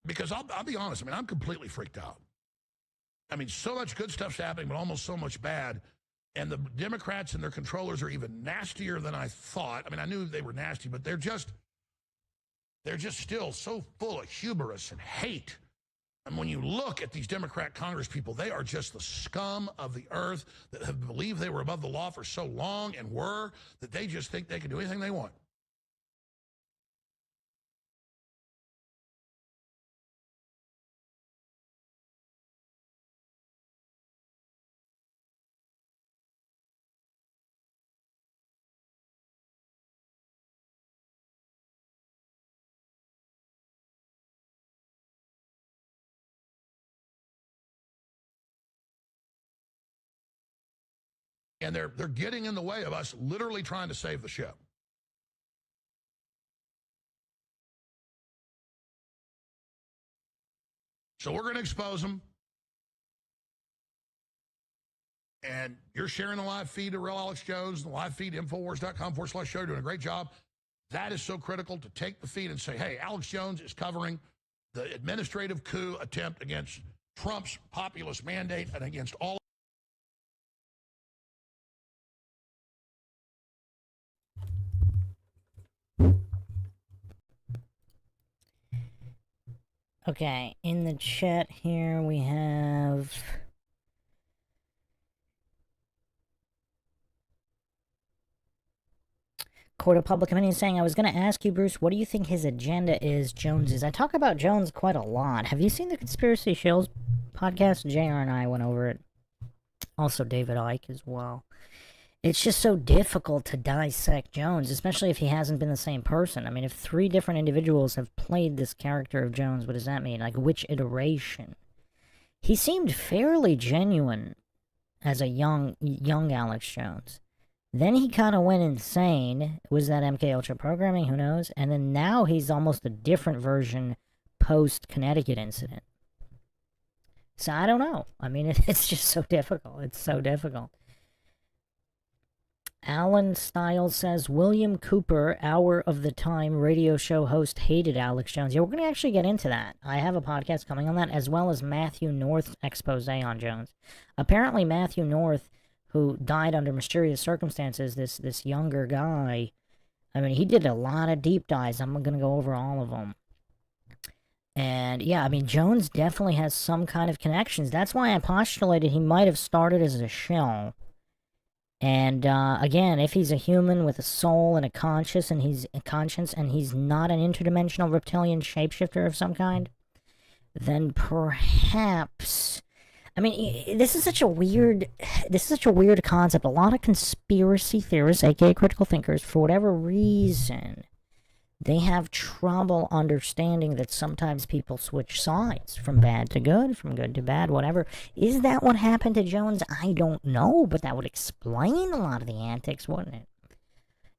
Because I'll be honest, I mean, I'm completely freaked out. I mean, so much good stuff's happening, but almost so much bad. And the Democrats and their controllers are even nastier than I thought. I mean, I knew they were nasty, but they're just still so full of hubris and hate. And when you look at these Democrat Congress people, they are just the scum of the earth that have believed they were above the law for so long and were, that they just think they can do anything they want. And they're getting in the way of us literally trying to save the ship. So we're going to expose them. And you're sharing the live feed to Real Alex Jones, the live feed, Infowars.com/show, doing a great job. That is so critical, to take the feed and say, hey, Alex Jones is covering the administrative coup attempt against Trump's populist mandate and against all. Okay, in the chat here we have Court of Public Opinion saying, I was going to ask you, Bruce, what do you think his agenda is, Jones's? I talk about Jones quite a lot. Have you seen the Conspiracy Shills podcast? JR and I went over it. Also David Icke as well. It's just so difficult to dissect Jones, especially if he hasn't been the same person. I mean, if 3 different individuals have played this character of Jones, what does that mean? Like, which iteration? He seemed fairly genuine as a young Alex Jones. Then he kind of went insane. Was that MK Ultra programming? Who knows? And then now he's almost a different version post-Connecticut incident. So I don't know. I mean, it's just so difficult. It's so difficult. Alan Stiles says, William Cooper, Hour of the Time radio show host, hated Alex Jones. Yeah, we're going to actually get into that. I have a podcast coming on that, as well as Matthew North's expose on Jones. Apparently Matthew North, who died under mysterious circumstances, this younger guy, I mean, he did a lot of deep dives. I'm going to go over all of them. And yeah, I mean, Jones definitely has some kind of connections. That's why I postulated he might have started as a shill. And again, if he's a human with a soul and a conscience, and he's not an interdimensional reptilian shapeshifter of some kind, then perhaps. I mean, this is such a weird concept. A lot of conspiracy theorists, aka critical thinkers, for whatever reason, they have trouble understanding that sometimes people switch sides from bad to good, from good to bad, whatever. Is that what happened to Jones? I don't know, but that would explain a lot of the antics, wouldn't it?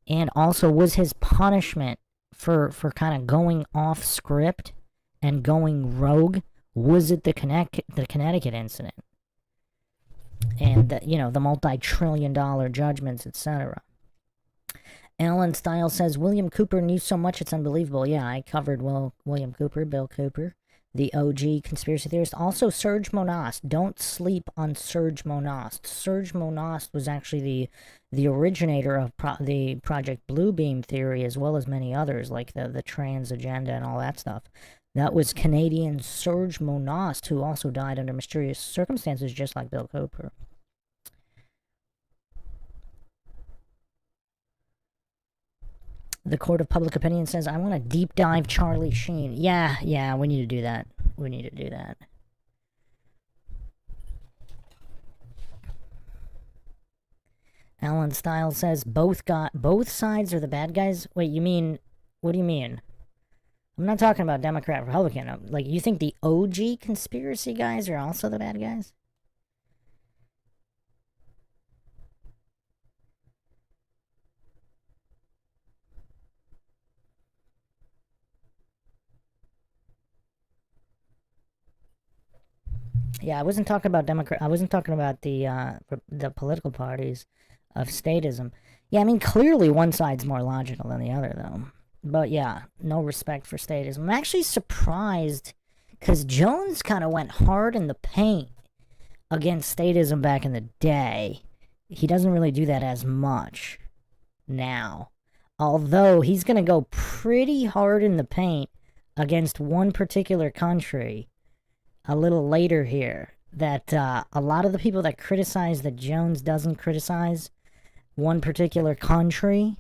And also, was his punishment for kind of going off script and going rogue, was it the Connecticut incident? And, the multi-trillion-dollar judgments, etc. Alan Stiles says, William Cooper knew so much it's unbelievable. Yeah, I covered William Cooper, Bill Cooper, the OG conspiracy theorist. Also, Serge Monast. Don't sleep on Serge Monast. Serge Monast was actually the originator of the Project Bluebeam theory, as well as many others, like the trans agenda and all that stuff. That was Canadian Serge Monast, who also died under mysterious circumstances, just like Bill Cooper. The Court of Public Opinion says, I want to deep dive Charlie Sheen. Yeah, we need to do that. Alan Stiles says, both sides are the bad guys? Wait, what do you mean? I'm not talking about Democrat, Republican. Like, you think the OG conspiracy guys are also the bad guys? Yeah, I wasn't talking about Democrat. I wasn't talking about the political parties of statism. Yeah, I mean, clearly one side's more logical than the other, though. But yeah, no respect for statism. I'm actually surprised because Jones kind of went hard in the paint against statism back in the day. He doesn't really do that as much now. Although he's going to go pretty hard in the paint against one particular country a little later here, that a lot of the people that criticize that Jones doesn't criticize one particular country,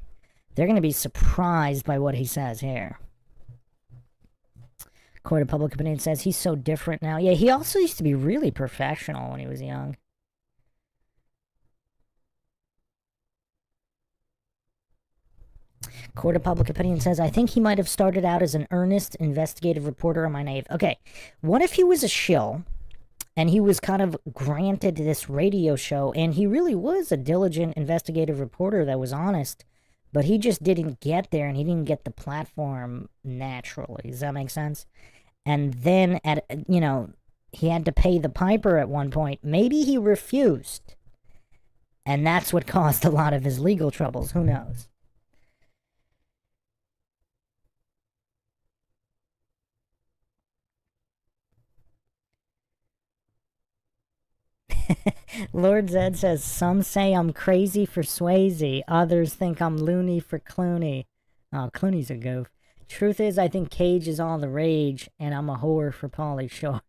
they're going to be surprised by what he says here. Court of Public Opinion says he's so different now. Yeah, he also used to be really professional when he was young. Court of Public Opinion says, I think he might have started out as an earnest investigative reporter. Am I naive? Okay, what if he was a shill and he was kind of granted this radio show and he really was a diligent investigative reporter that was honest, but he just didn't get there and he didn't get the platform naturally. Does that make sense? And then, he had to pay the piper at one point. Maybe he refused. And that's what caused a lot of his legal troubles. Who knows? Lord Zed says, some say I'm crazy for Swayze. Others think I'm loony for Clooney. Oh, Clooney's a goof. Truth is, I think Cage is all the rage, and I'm a whore for Pauly Shore.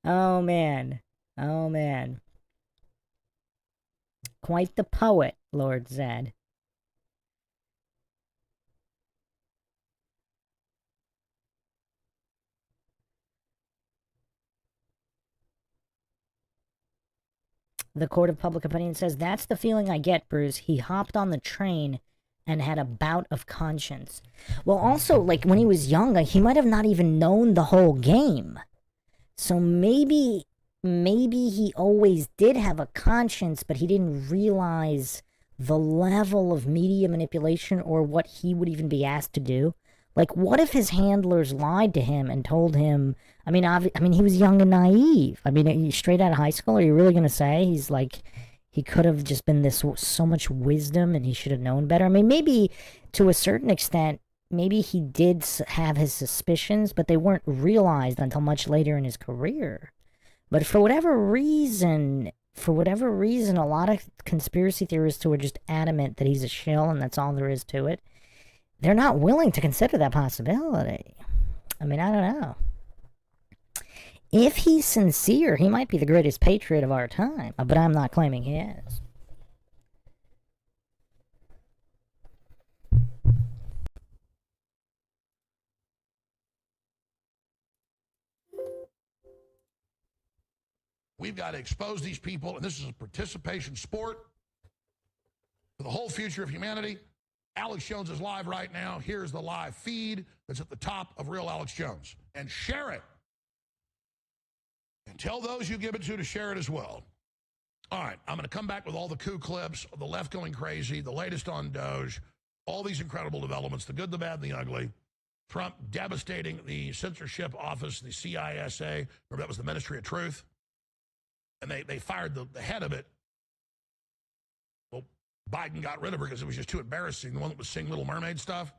Oh, man. Quite the poet, Lord Zed. The Court of Public Opinion says, that's the feeling I get, Bruce. He hopped on the train and had a bout of conscience. Well, also, like, when he was young, he might have not even known the whole game. So maybe he always did have a conscience, but he didn't realize the level of media manipulation or what he would even be asked to do. Like, what if his handlers lied to him and told him... I mean, he was young and naive. I mean, straight out of high school, are you really going to say he's like... He could have just been so much wisdom and he should have known better? I mean, maybe to a certain extent, maybe he did have his suspicions, but they weren't realized until much later in his career. But for whatever reason, for whatever reason, a lot of conspiracy theorists who are just adamant that he's a shill and that's all there is to it, they're not willing to consider that possibility. I mean, I don't know. If he's sincere, he might be the greatest patriot of our time, but I'm not claiming he is. We've got to expose these people, and this is a participation sport for the whole future of humanity. Alex Jones is live right now. Here's the live feed that's at the top of Real Alex Jones. And share it. And tell those you give it to share it as well. All right, I'm going to come back with all the coup clips, the left going crazy, the latest on Doge, all these incredible developments, the good, the bad, and the ugly. Trump devastating the censorship office, the CISA. Remember, that was the Ministry of Truth? And they fired the head of it. Well, Biden got rid of her because it was just too embarrassing. The one that was singing Little Mermaid stuff.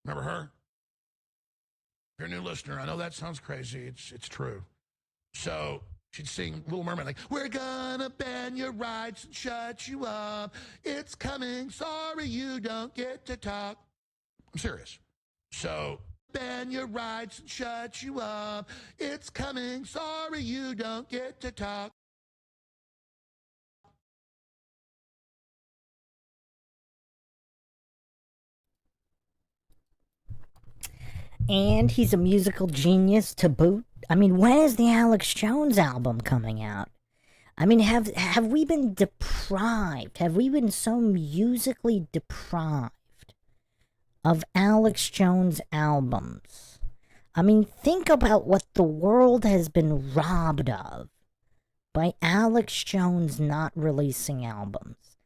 Remember her? If you're a new listener, I know that sounds crazy. It's true. So she'd sing Little Mermaid like, we're gonna ban your rights and shut you up. It's coming. Sorry you don't get to talk. I'm serious. So ban your rights and shut you up. It's coming. Sorry you don't get to talk. And he's a musical genius to boot. I mean, when is the Alex Jones album coming out? I mean, have we been deprived? Have we been so musically deprived of Alex Jones albums? I mean, think about what the world has been robbed of by Alex Jones not releasing albums.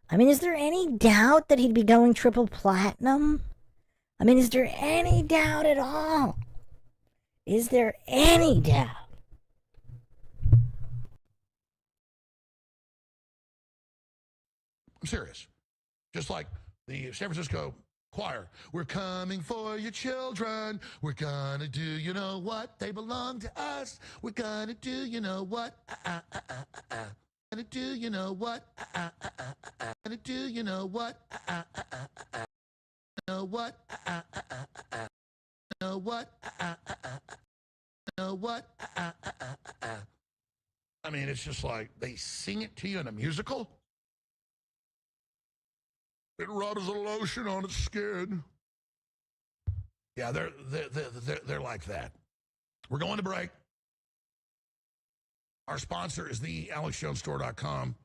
I mean, is there any doubt that he'd be going triple platinum? I mean, is there any doubt at all? Is there any doubt? I'm serious. Just like the San Francisco choir. We're coming for your children. We're gonna do you know what? They belong to us. We're gonna do you know what? Gonna do you know what? Gonna do you know what? Know what? Know what? Know what? I mean, it's just like they sing it to you in a musical. It rubs a lotion on its skin. Yeah, they're like that. We're going to break. Our sponsor is the AlexJonesStore.com.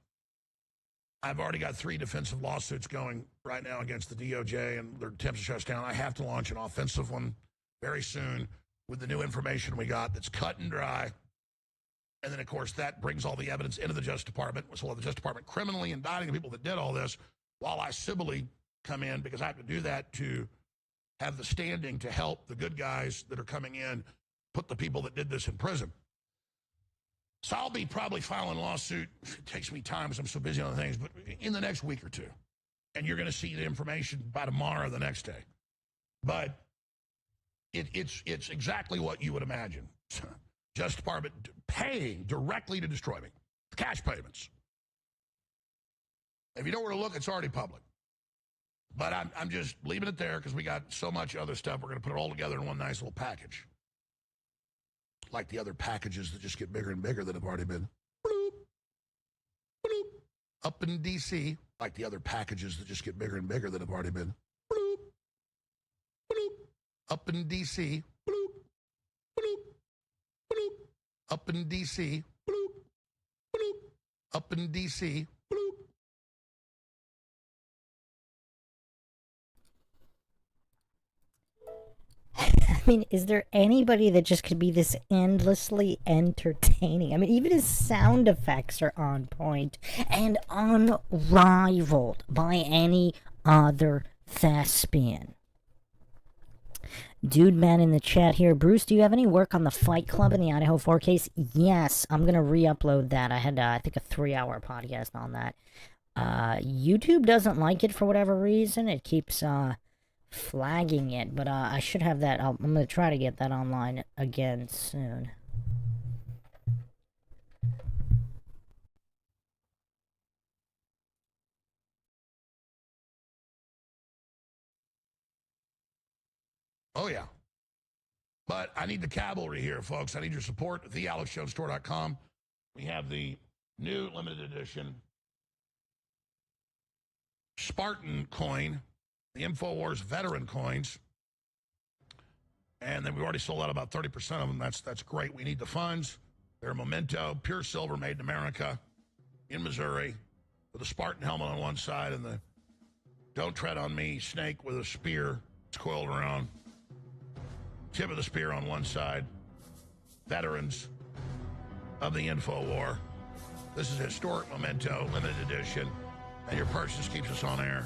I've already got 3 defensive lawsuits going right now against the DOJ and their attempts to shut us down. I have to launch an offensive one very soon with the new information we got that's cut and dry. And then, of course, that brings all the evidence into the Justice Department. So we'll have the Justice Department criminally indicting the people that did all this while I civilly come in, because I have to do that to have the standing to help the good guys that are coming in put the people that did this in prison. So I'll be probably filing a lawsuit. It takes me time because I'm so busy on other things, but in the next week or two. And you're going to see the information by tomorrow or the next day. But it's exactly what you would imagine. Justice Department paying directly to destroy me. Cash payments. If you know where to look, it's already public. But I'm just leaving it there because we got so much other stuff. We're going to put it all together in one nice little package. Like the other packages that just get bigger and bigger that have already been bloop, bloop, up in D.C. Like the other packages that just get bigger and bigger that have already been bloop, bloop, up in D.C. Bloop, bloop, bloop, up in D.C. Bloop, bloop, up in D.C. Bloop. I mean, is there anybody that just could be this endlessly entertaining? I mean, even his sound effects are on point and unrivaled by any other thespian. Dude man in the chat here, Bruce, do you have any work on the Fight Club in the Idaho 4 case? Yes, I'm going to re-upload that. I had, I think, a 3-hour podcast on that. YouTube doesn't like it for whatever reason. It keeps flagging it, but I should have that. I'm going to try to get that online again soon. Oh, yeah. But I need the cavalry here, folks. I need your support at thealexjonestore.com. We have the new limited edition Spartan coin, the InfoWars veteran coins. And then we've already sold out about 30% of them. That's great. We need the funds. They're a memento, pure silver made in America, in Missouri, with a Spartan helmet on one side and the "Don't Tread on Me" snake with a spear. It's coiled around. Tip of the spear on one side. Veterans of the Info War. This is a historic memento, limited edition. And your purchase keeps us on air.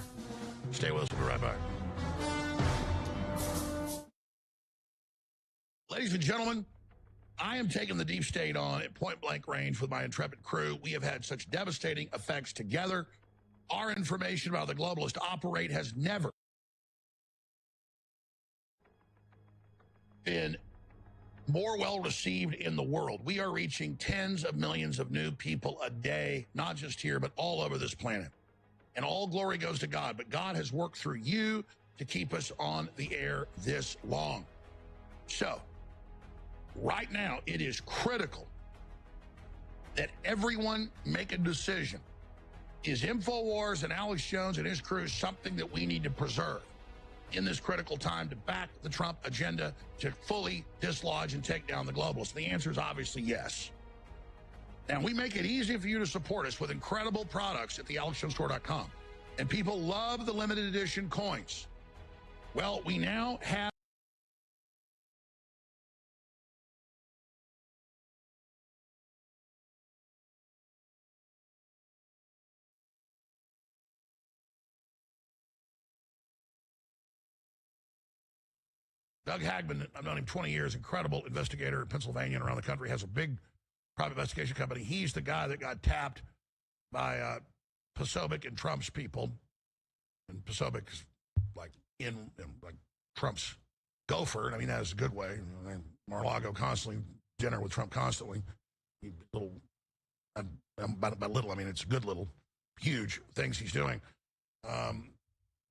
Stay with us. We'll be right back. Ladies and gentlemen, I am taking the deep state on at point blank range with my intrepid crew. We have had such devastating effects together. Our information about how the globalists operate has never been more well received in the world. We are reaching tens of millions of new people a day, not just here, but all over this planet. And all glory goes to God. But God has worked through you to keep us on the air this long. So, right now, it is critical that everyone make a decision. Is InfoWars and Alex Jones and his crew something that we need to preserve in this critical time to back the Trump agenda to fully dislodge and take down the globalists? The answer is obviously yes. And we make it easy for you to support us with incredible products at thealexjonestore.com. And people love the limited edition coins. Well, we now have Doug Hagman. I've known him 20 years, incredible investigator in Pennsylvania and around the country, has a big private investigation company. He's the guy that got tapped by Posobiec and Trump's people. And Posobiec's like like Trump's gopher, and I mean that is a good way. You know, Mar-a-Lago constantly, dinner with Trump constantly. Little, by little, I mean it's good little, huge things he's doing.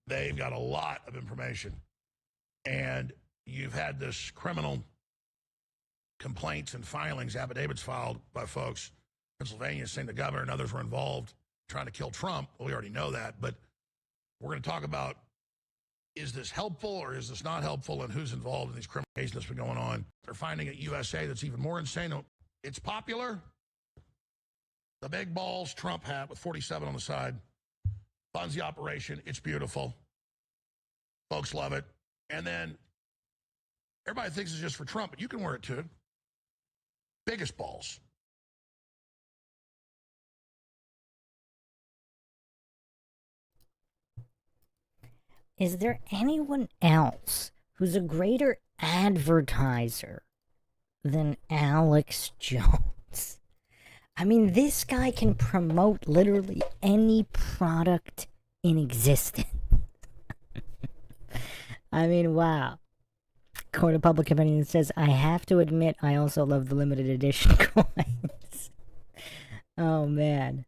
They've got a lot of information. And you've had this criminal complaints and filings, affidavits filed by folks in Pennsylvania saying the governor and others were involved trying to kill Trump. Well, we already know that, but we're going to talk about, is this helpful or is this not helpful, and who's involved in these criminal cases that's been going on. They're finding at USA that's even more insane. It's popular. The big balls Trump hat with 47 on the side funds the operation. It's beautiful. Folks love it. And then everybody thinks it's just for Trump, but you can wear it too. Biggest balls. Is there anyone else who's a greater advertiser than Alex Jones? I mean, this guy can promote literally any product in existence. I mean, wow. Court of Public Opinion says, I have to admit, I also love the limited edition coins. Oh, man.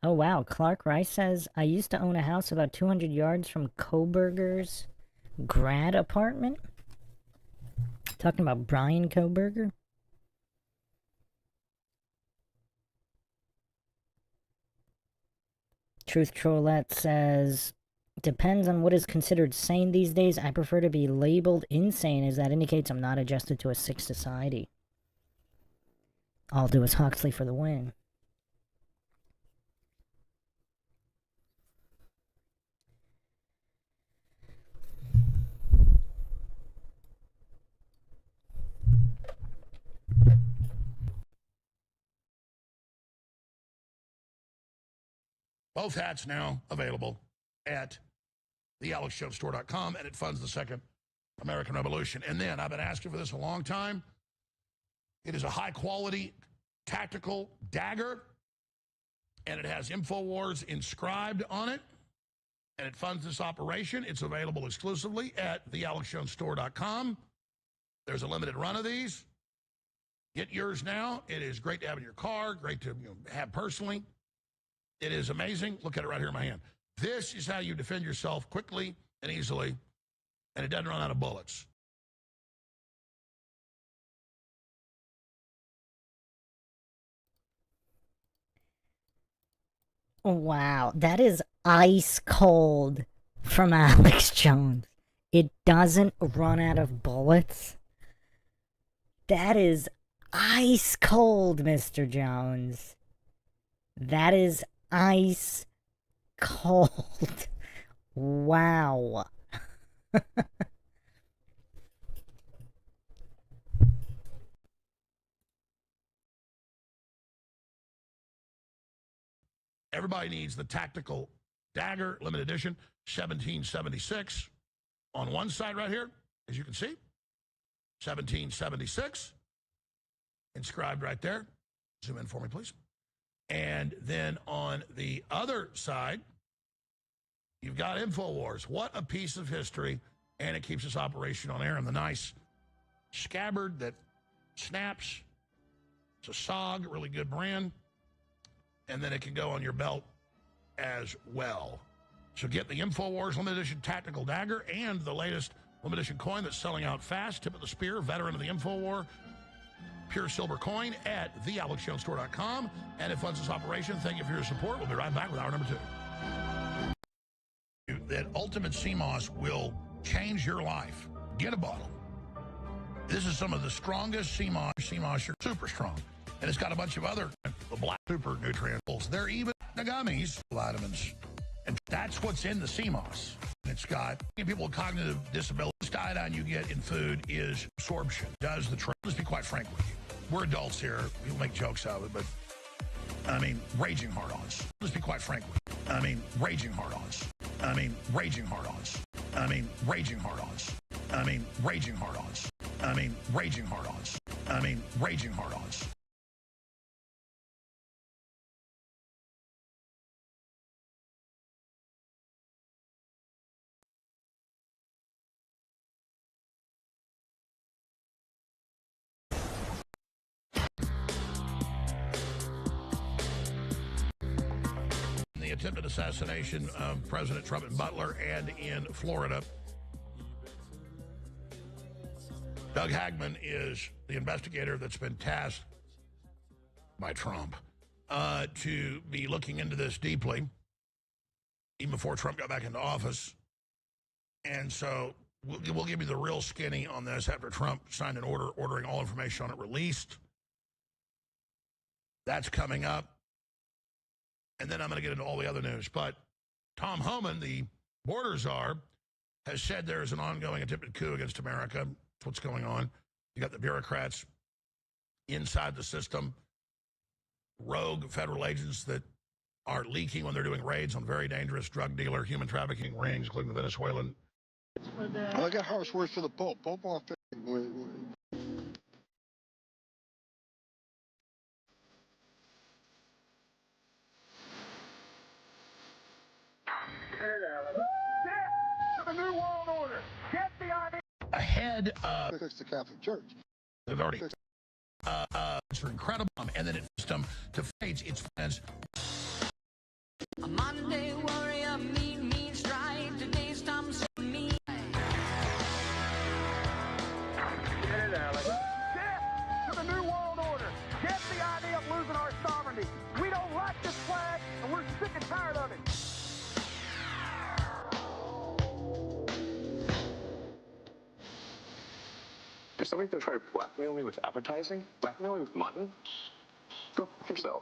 Oh, wow. Clark Rice says, I used to own a house about 200 yards from Koberger's grad apartment. Talking about Brian Koberger. Truth Trollette says, depends on what is considered sane these days. I prefer to be labeled insane, as that indicates I'm not adjusted to a sick society. Aldous Huxley for the win. Both hats now available at thealexjonestore.com, and it funds the Second American Revolution. And then, I've been asking for this a long time. It is a high-quality tactical dagger, and it has InfoWars inscribed on it, and it funds this operation. It's available exclusively at thealexjonestore.com. There's a limited run of these. Get yours now. It is great to have in your car, great to have personally. It is amazing. Look at it right here in my hand. This is how you defend yourself quickly and easily, and it doesn't run out of bullets. Wow, that is ice cold from Alex Jones. It doesn't run out of bullets. That is ice cold, Mr. Jones. That is ice cold. Wow. Everybody needs the tactical dagger, limited edition, 1776. On one side right here, as you can see, 1776. Inscribed right there. Zoom in for me, please. And then on the other side, you've got InfoWars. What a piece of history. And it keeps this operation on air. And the nice scabbard that snaps. It's a SOG, really good brand. And then it can go on your belt as well. So get the InfoWars limited edition tactical dagger and the latest limited edition coin that's selling out fast. Tip of the spear, veteran of the InfoWar, pure silver coin at thealexjonestore.com. And it funds this operation. Thank you for your support. We'll be right back with hour number 2. That Ultimate CMOS will change your life. Get a bottle. This is some of the strongest CMOS. CMOS, you're super strong. And it's got a bunch of other black super nutrients. They're even the gummies, vitamins. And that's what's in the CMOS. It's got people with cognitive disabilities. The iodine you get in food is absorption. Does the trick. Let's be quite frank with you. We're adults here. We'll make jokes out of it, but I mean, raging hard-ons. Let's be quite frank with you. I mean, raging hard-ons. I mean, raging hard-ons. I mean, raging hard-ons. I mean, raging hard-ons. I mean, raging hard-ons. I mean, raging hard-ons. The attempted assassination of President Trump in Butler and in Florida. Doug Hagman is the investigator that's been tasked by Trump to be looking into this deeply, even before Trump got back into office. And so we'll give you the real skinny on this after Trump signed an order ordering all information on it released. That's coming up. And then I'm going to get into all the other news. But Tom Homan, the border czar, has said there is an ongoing attempted coup against America. That's what's going on. You got the bureaucrats inside the system, rogue federal agents that are leaking when they're doing raids on very dangerous drug dealer, human trafficking rings, including the Venezuelan. I got harsh words for the Pope. Pope off. The New World Order. Get the idea. Ahead of Fix the Catholic Church. they've already it's incredible, and then it system to face its plans. A Monday warrior, mean strike. Today's Tom's me. Get it, Alex. Death to the New World Order. Get the idea of losing our sovereignty. We don't like this flag, and we're sick and tired of it. If somebody's gonna try to blackmail me with advertising, blackmail me with money, go f yourself.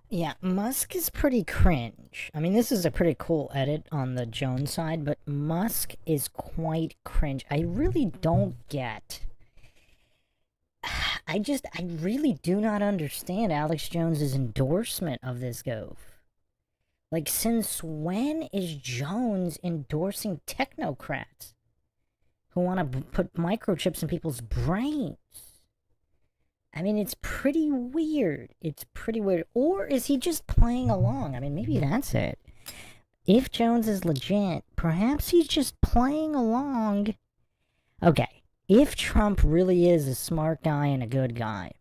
Yeah, Musk is pretty cringe. I mean, this is a pretty cool edit on the Jones side, but Musk is quite cringe. I really don't get. I really do not understand Alex Jones's endorsement of this goof. Like, since when is Jones endorsing technocrats who want to put microchips in people's brains? I mean, it's pretty weird. It's pretty weird. Or is he just playing along? I mean, maybe that's it. If Jones is legit, perhaps he's just playing along Okay, if Trump really is a smart guy and a good guy,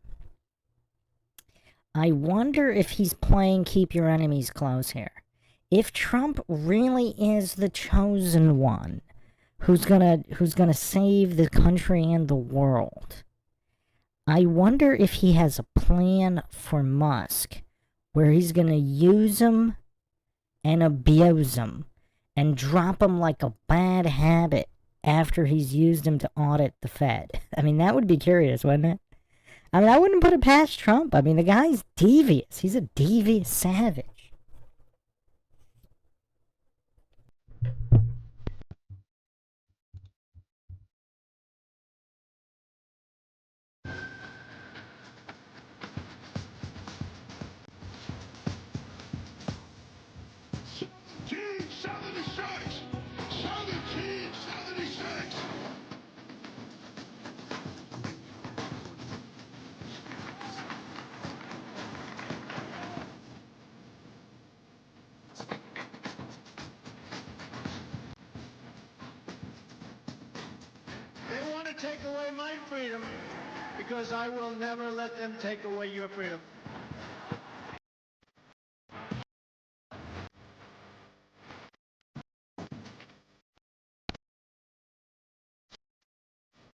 I wonder if he's playing keep your enemies close here. If Trump really is the chosen one who's gonna save the country and the world, I wonder if he has a plan for Musk where he's gonna use him and abuse him and drop him like a bad habit after he's used him to audit the Fed. I mean, that would be curious, wouldn't it? I mean, I wouldn't put it past Trump. I mean, the guy's devious. He's a devious savage. King 76! 1776! They want to take away my freedom because I will never let them take away your freedom.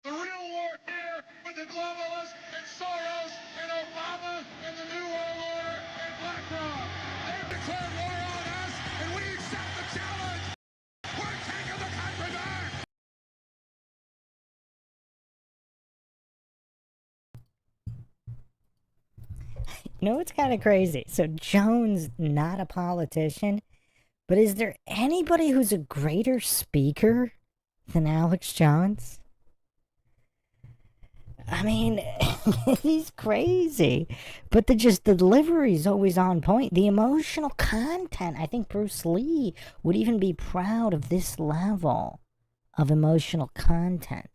The real war here with the globalists and Soros and Obama and the New World Order and BlackRock. They've declared war on us, and we accept the challenge. We're taking the country back. You know, it's kind of crazy. So Jones, not a politician, but is there anybody who's a greater speaker than Alex Jones? I mean, he's crazy, but the delivery is always on point. The emotional content, I think Bruce Lee would even be proud of this level of emotional content.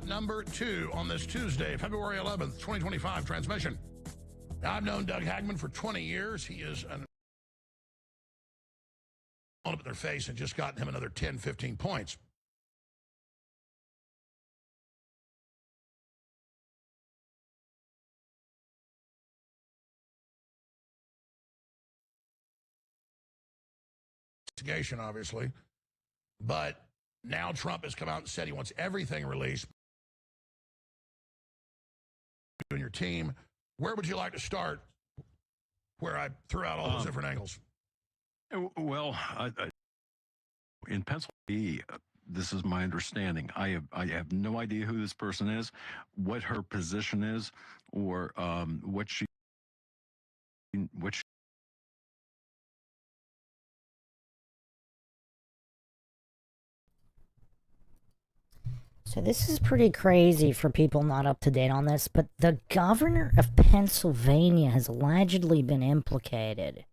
Number 2 on this Tuesday, February 11th, 2025 transmission. Now, I've known Doug Hagman for 20 years. He is an up in their face and just gotten him another 10, 15 points. Investigation, obviously. But now Trump has come out and said he wants everything released. You and your team, where would you like to start where I threw out all those different angles? Well, in Pennsylvania, this is my understanding. I have no idea who this person is, what her position is, or what she. So this is pretty crazy for people not up to date on this, but the governor of Pennsylvania has allegedly been implicated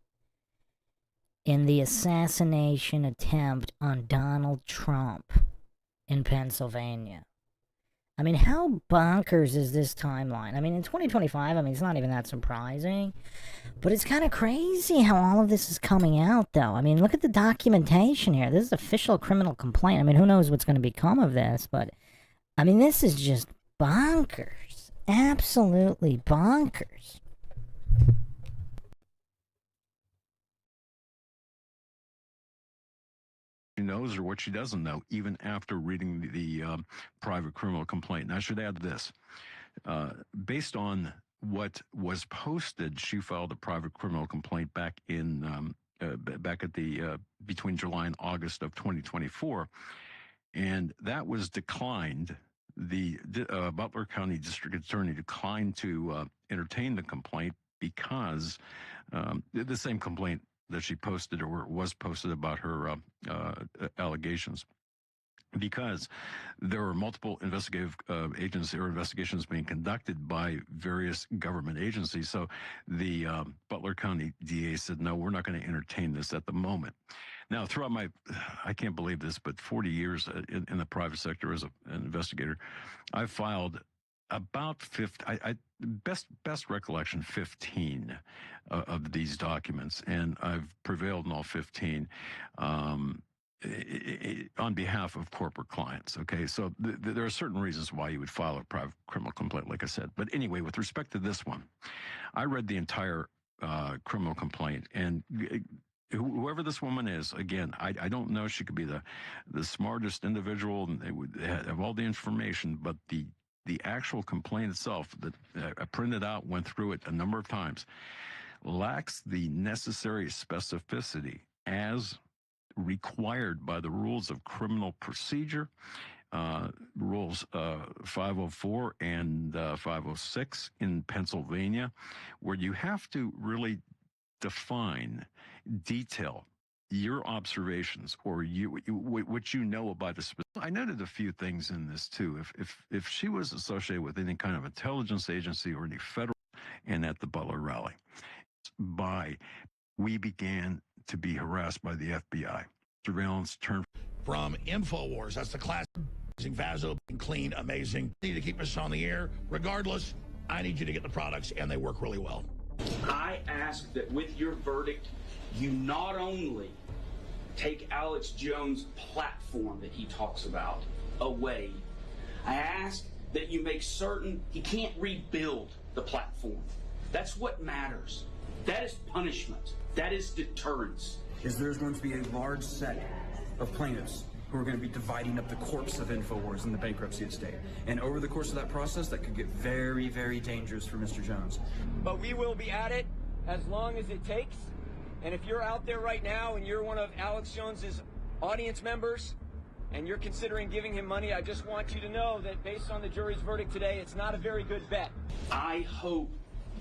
in the assassination attempt on Donald Trump in Pennsylvania. I mean, how bonkers is this timeline? I mean, in 2025, I mean, it's not even that surprising, but it's kind of crazy how all of this is coming out, though. I mean, look at the documentation here. This is official criminal complaint. I mean, who knows what's going to become of this, but I mean, this is just bonkers. Absolutely bonkers. She knows or what she doesn't know, even after reading the private criminal complaint. And I should add this. Based on what was posted, she filed a private criminal complaint back in back at the between July and August of 2024, and that was declined. The Butler County District Attorney declined to entertain the complaint because the same complaint that she posted or was posted about her allegations. because there were multiple investigative agency or investigations being conducted by various government agencies. So the Butler County DA said, no, we're not going to entertain this at the moment. Now, throughout my, I can't believe this, but 40 years in the private sector as an investigator, I've filed about 50, best recollection, 15 of these documents, and I've prevailed in all 15. On behalf of corporate clients. Okay, so there are certain reasons why you would file a private criminal complaint, like I said. But anyway, with respect to this one, I read the entire criminal complaint, and whoever this woman is, again, I don't know. She could be the smartest individual and they would have all the information, but the actual complaint itself that I printed out, went through it a number of times, lacks the necessary specificity as required by the rules of criminal procedure, rules 504 and 506 in Pennsylvania, where you have to really define, detail your observations or what you know about the specific. I noted a few things in this too. If she was associated with any kind of intelligence agency or any federal, and at the Butler rally, we began to be harassed by the FBI. Surveillance turned from InfoWars. That's the class. Vaso, clean, amazing. Need to keep us on the air. Regardless, I need you to get the products, and they work really well. I ask that with your verdict, you not only take Alex Jones' platform that he talks about away, I ask that you make certain he can't rebuild the platform. That's what matters. That is punishment. That is deterrence. Is there's going to be a large set of plaintiffs who are going to be dividing up the corpse of InfoWars in the bankruptcy estate. And over the course of that process, that could get very, very dangerous for Mr. Jones. But we will be at it as long as it takes. And if you're out there right now and you're one of Alex Jones's audience members and you're considering giving him money, I just want you to know that based on the jury's verdict today, it's not a very good bet. I hope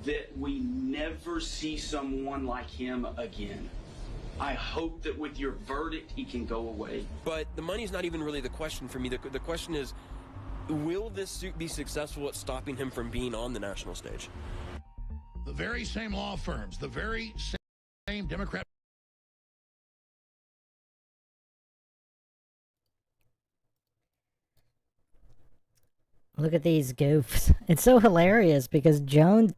that we never see someone like him again. I hope that with your verdict, he can go away. But the money's not even really the question for me. The question is, will this suit be successful at stopping him from being on the national stage? The very same law firms, the very same Democrat. Look at these goofs. It's so hilarious because Jones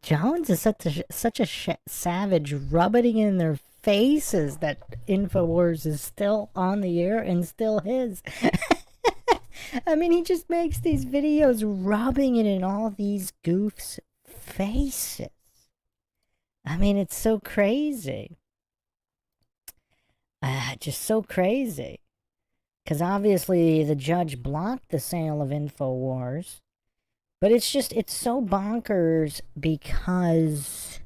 is such a savage, rubbing in their faces that InfoWars is still on the air and still his. I mean, he just makes these videos rubbing it in all these goofs' faces. I mean, it's so crazy. Just so crazy. Because obviously the judge blocked the sale of InfoWars. But it's so bonkers because,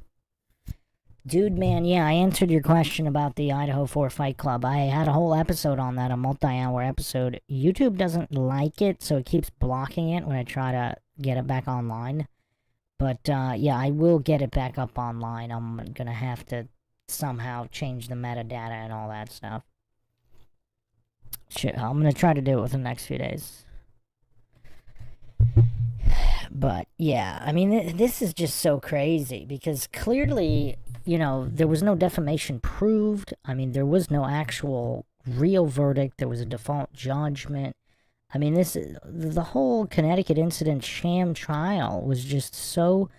dude, man, yeah, I answered your question about the Idaho 4 Fight Club. I had a whole episode on that, a multi-hour episode. YouTube doesn't like it, so it keeps blocking it when I try to get it back online. But, yeah, I will get it back up online. I'm gonna have to somehow change the metadata and all that stuff. Shit, I'm gonna try to do it within the next few days. But, yeah, I mean, this is just so crazy, because clearly, you know, there was no defamation proved. I mean, there was no actual real verdict. There was a default judgment. I mean, the whole Connecticut incident sham trial was just so,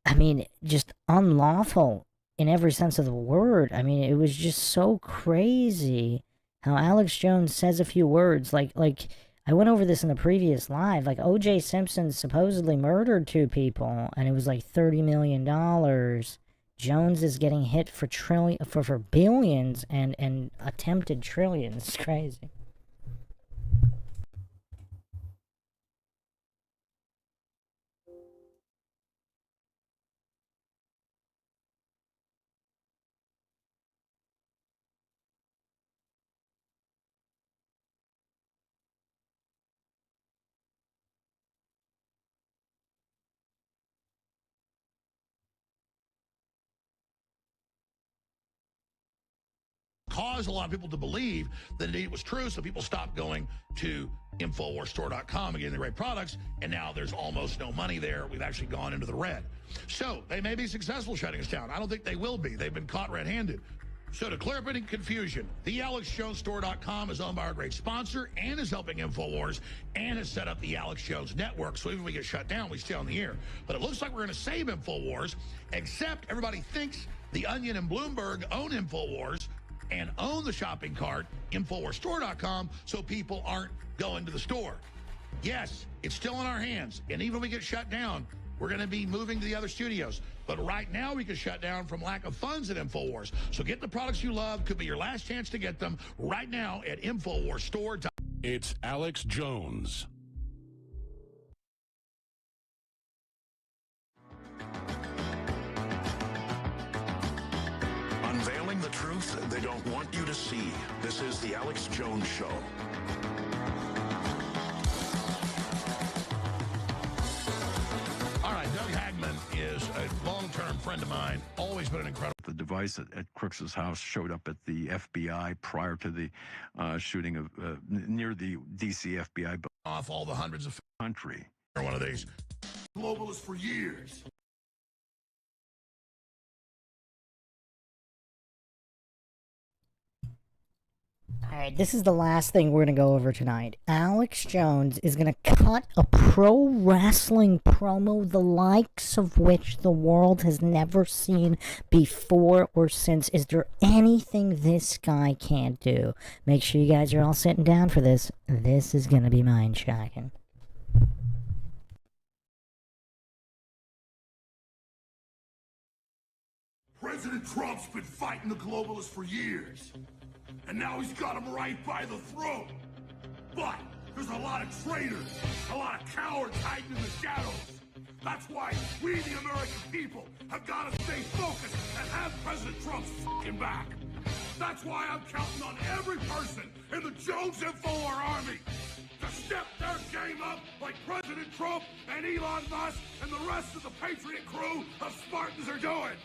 I mean, just unlawful in every sense of the word. I mean, it was just so crazy how Alex Jones says a few words, like, I went over this in the previous live, like, O.J. Simpson supposedly murdered 2 people, and it was like $30 million. Jones is getting hit for billions and attempted trillions. It's crazy. caused a lot of people to believe that indeed it was true, so people stopped going to InfoWarsStore.com and getting the great products, and now there's almost no money there. We've actually gone into the red. So they may be successful shutting us down. I don't think they will be. They've been caught red-handed. So to clear up any confusion, thealexjonesstore.com is owned by our great sponsor and is helping InfoWars and has set up the Alex Jones Network. So even if we get shut down, we stay on the air. But it looks like we're going to save InfoWars, except everybody thinks The Onion and Bloomberg own InfoWars and own the shopping cart, InfoWarsStore.com, so people aren't going to the store. Yes, it's still in our hands. And even if we get shut down, we're going to be moving to the other studios. But right now, we can shut down from lack of funds at InfoWars. So get the products you love. Could be your last chance to get them right now at InfoWarsStore.com. It's Alex Jones. Unveiling the truth they don't want you to see. This is the Alex Jones Show. All right, Doug Hagman is a long-term friend of mine, always been an incredible... The device at Crooks's house showed up at the FBI prior to the shooting of near the D.C. FBI off all the hundreds of... country. One of these. Globalists for years. All right, this is the last thing we're going to go over tonight. Alex Jones is going to cut a pro wrestling promo the likes of which the world has never seen before or since. Is there anything this guy can't do? Make sure you guys are all sitting down for this. This is going to be mind-shocking. President Trump's been fighting the globalists for years. And now he's got them right by the throat. But there's a lot of traitors, a lot of cowards hiding in the shadows. That's why we, the American people, have got to stay focused and have President Trump's fucking back. That's why I'm counting on every person in the Jones InfoWar army to step their game up like President Trump and Elon Musk and the rest of the Patriot crew of Spartans are doing.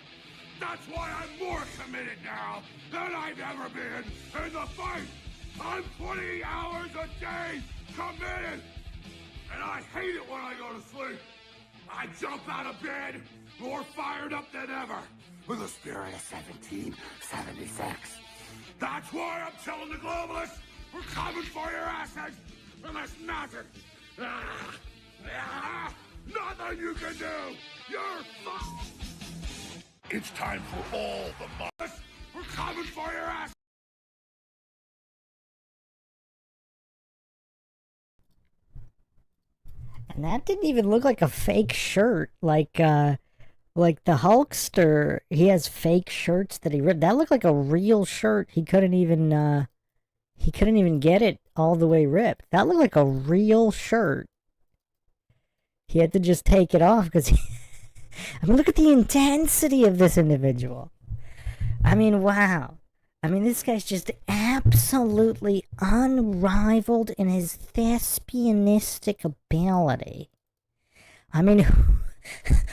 That's why I'm more committed now than I've ever been in the fight. I'm 20 hours a day committed, and I hate it when I go to sleep. I jump out of bed more fired up than ever with the spirit of 1776. That's why I'm telling the globalists we're coming for your asses, and there's nothing, nothing you can do. You're fucked. It's time for all the money. We're coming for your ass. And that didn't even look like a fake shirt, like the Hulkster. He has fake shirts that he ripped. That looked like a real shirt. He couldn't even get it all the way ripped. That looked like a real shirt. He had to just take it off because I mean, look at the intensity of this individual. I mean, wow. I mean, this guy's just absolutely unrivaled in his thespianistic ability. I mean,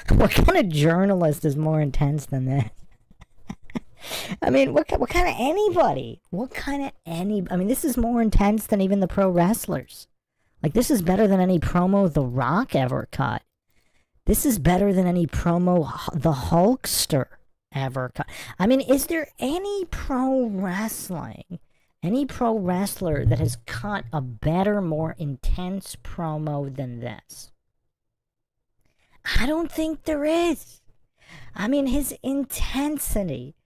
what kind of journalist is more intense than that? I mean, what kind of anybody? I mean, this is more intense than even the pro wrestlers. Like, this is better than any promo The Rock ever cut. This is better than any promo the Hulkster ever cut. I mean, is there any pro wrestler that has cut a better, more intense promo than this? I don't think there is. I mean, his intensity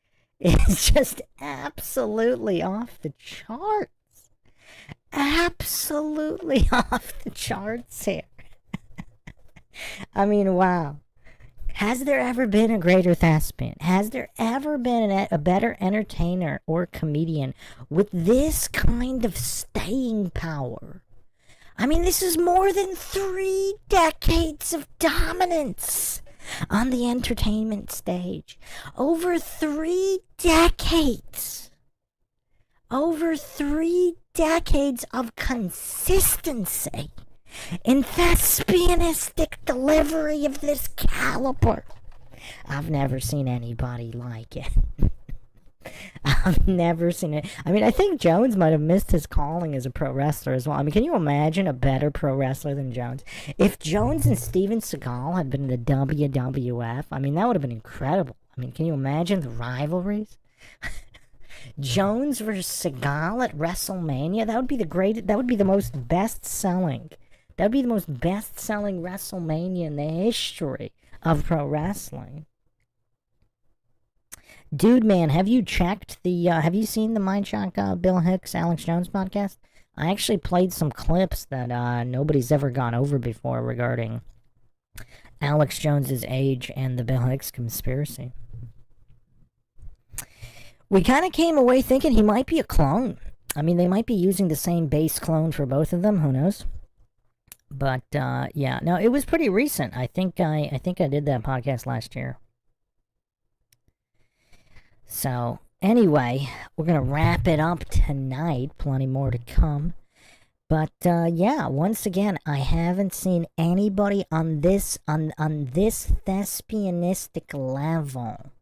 is just absolutely off the charts. Absolutely off the charts here. I mean, wow. Has there ever been a greater thespian? Has there ever been a better entertainer or comedian with this kind of staying power? I mean, this is more than 3 decades of dominance on the entertainment stage. Over 3 decades. Over 3 decades of consistency in thespianistic delivery of this caliber. I've never seen anybody like it. I've never seen it. I mean, I think Jones might have missed his calling as a pro wrestler as well. I mean, can you imagine a better pro wrestler than Jones? If Jones and Steven Seagal had been in the WWF, I mean, that would have been incredible. I mean, can you imagine the rivalries? Jones versus Seagal at WrestleMania? That would be that would be the most best-selling. That would be the most best-selling WrestleMania in the history of pro wrestling. Dude, man, have you checked have you seen the Mindshock Bill Hicks, Alex Jones podcast? I actually played some clips that nobody's ever gone over before regarding Alex Jones's age and the Bill Hicks conspiracy. We kind of came away thinking he might be a clone. I mean, they might be using the same base clone for both of them, who knows? But, yeah, no, it was pretty recent. I think I did that podcast last year. So, anyway, we're going to wrap it up tonight. Plenty more to come. But, yeah, once again, I haven't seen anybody on this thespianistic level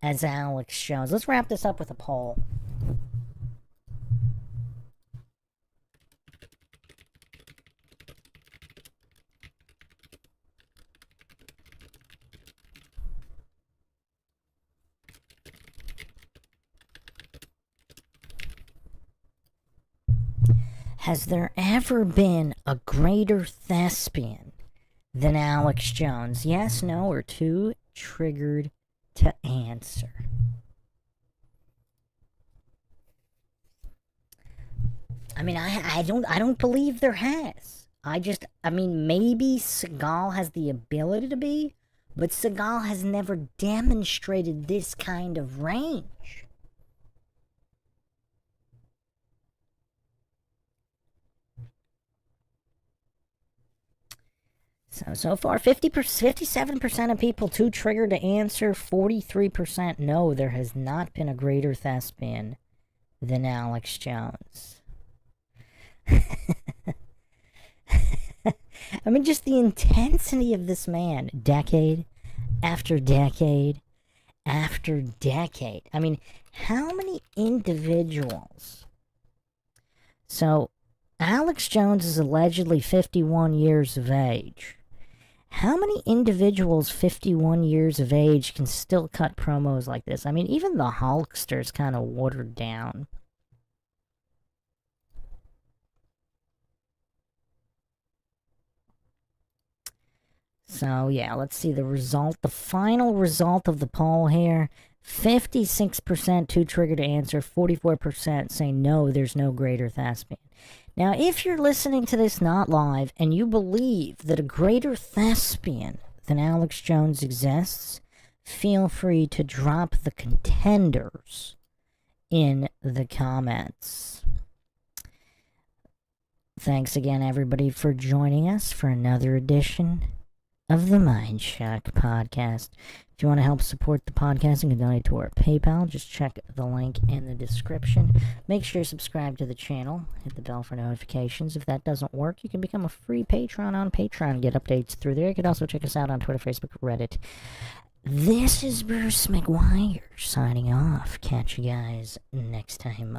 as Alex Jones. Let's wrap this up with a poll. Has there ever been a greater thespian than Alex Jones? Yes, no, or too triggered to answer. I mean, I don't believe there has. I mean, maybe Seagal has the ability to be, but Seagal has never demonstrated this kind of range. So far, 57% of people too triggered to answer, 43% no, there has not been a greater thespian than Alex Jones. I mean, just the intensity of this man, decade after decade after decade. I mean, how many individuals? So, Alex Jones is allegedly 51 years of age. How many individuals 51 years of age can still cut promos like this? I mean, even the Hulkster's kind of watered down. So, yeah, let's see the result. The final result of the poll here. 56% too triggered to answer. 44% say no, there's no greater thespian. Now, if you're listening to this not live and you believe that a greater thespian than Alex Jones exists, feel free to drop the contenders in the comments. Thanks again, everybody, for joining us for another edition of the Mindshock podcast. If you want to help support the podcast and can donate to our PayPal, just check the link in the description. Make sure you subscribe to the channel. Hit the bell for notifications. If that doesn't work, you can become a free patron on Patreon and get updates through there. You can also check us out on Twitter, Facebook, Reddit. This is Bruce McGuire signing off. Catch you guys next time.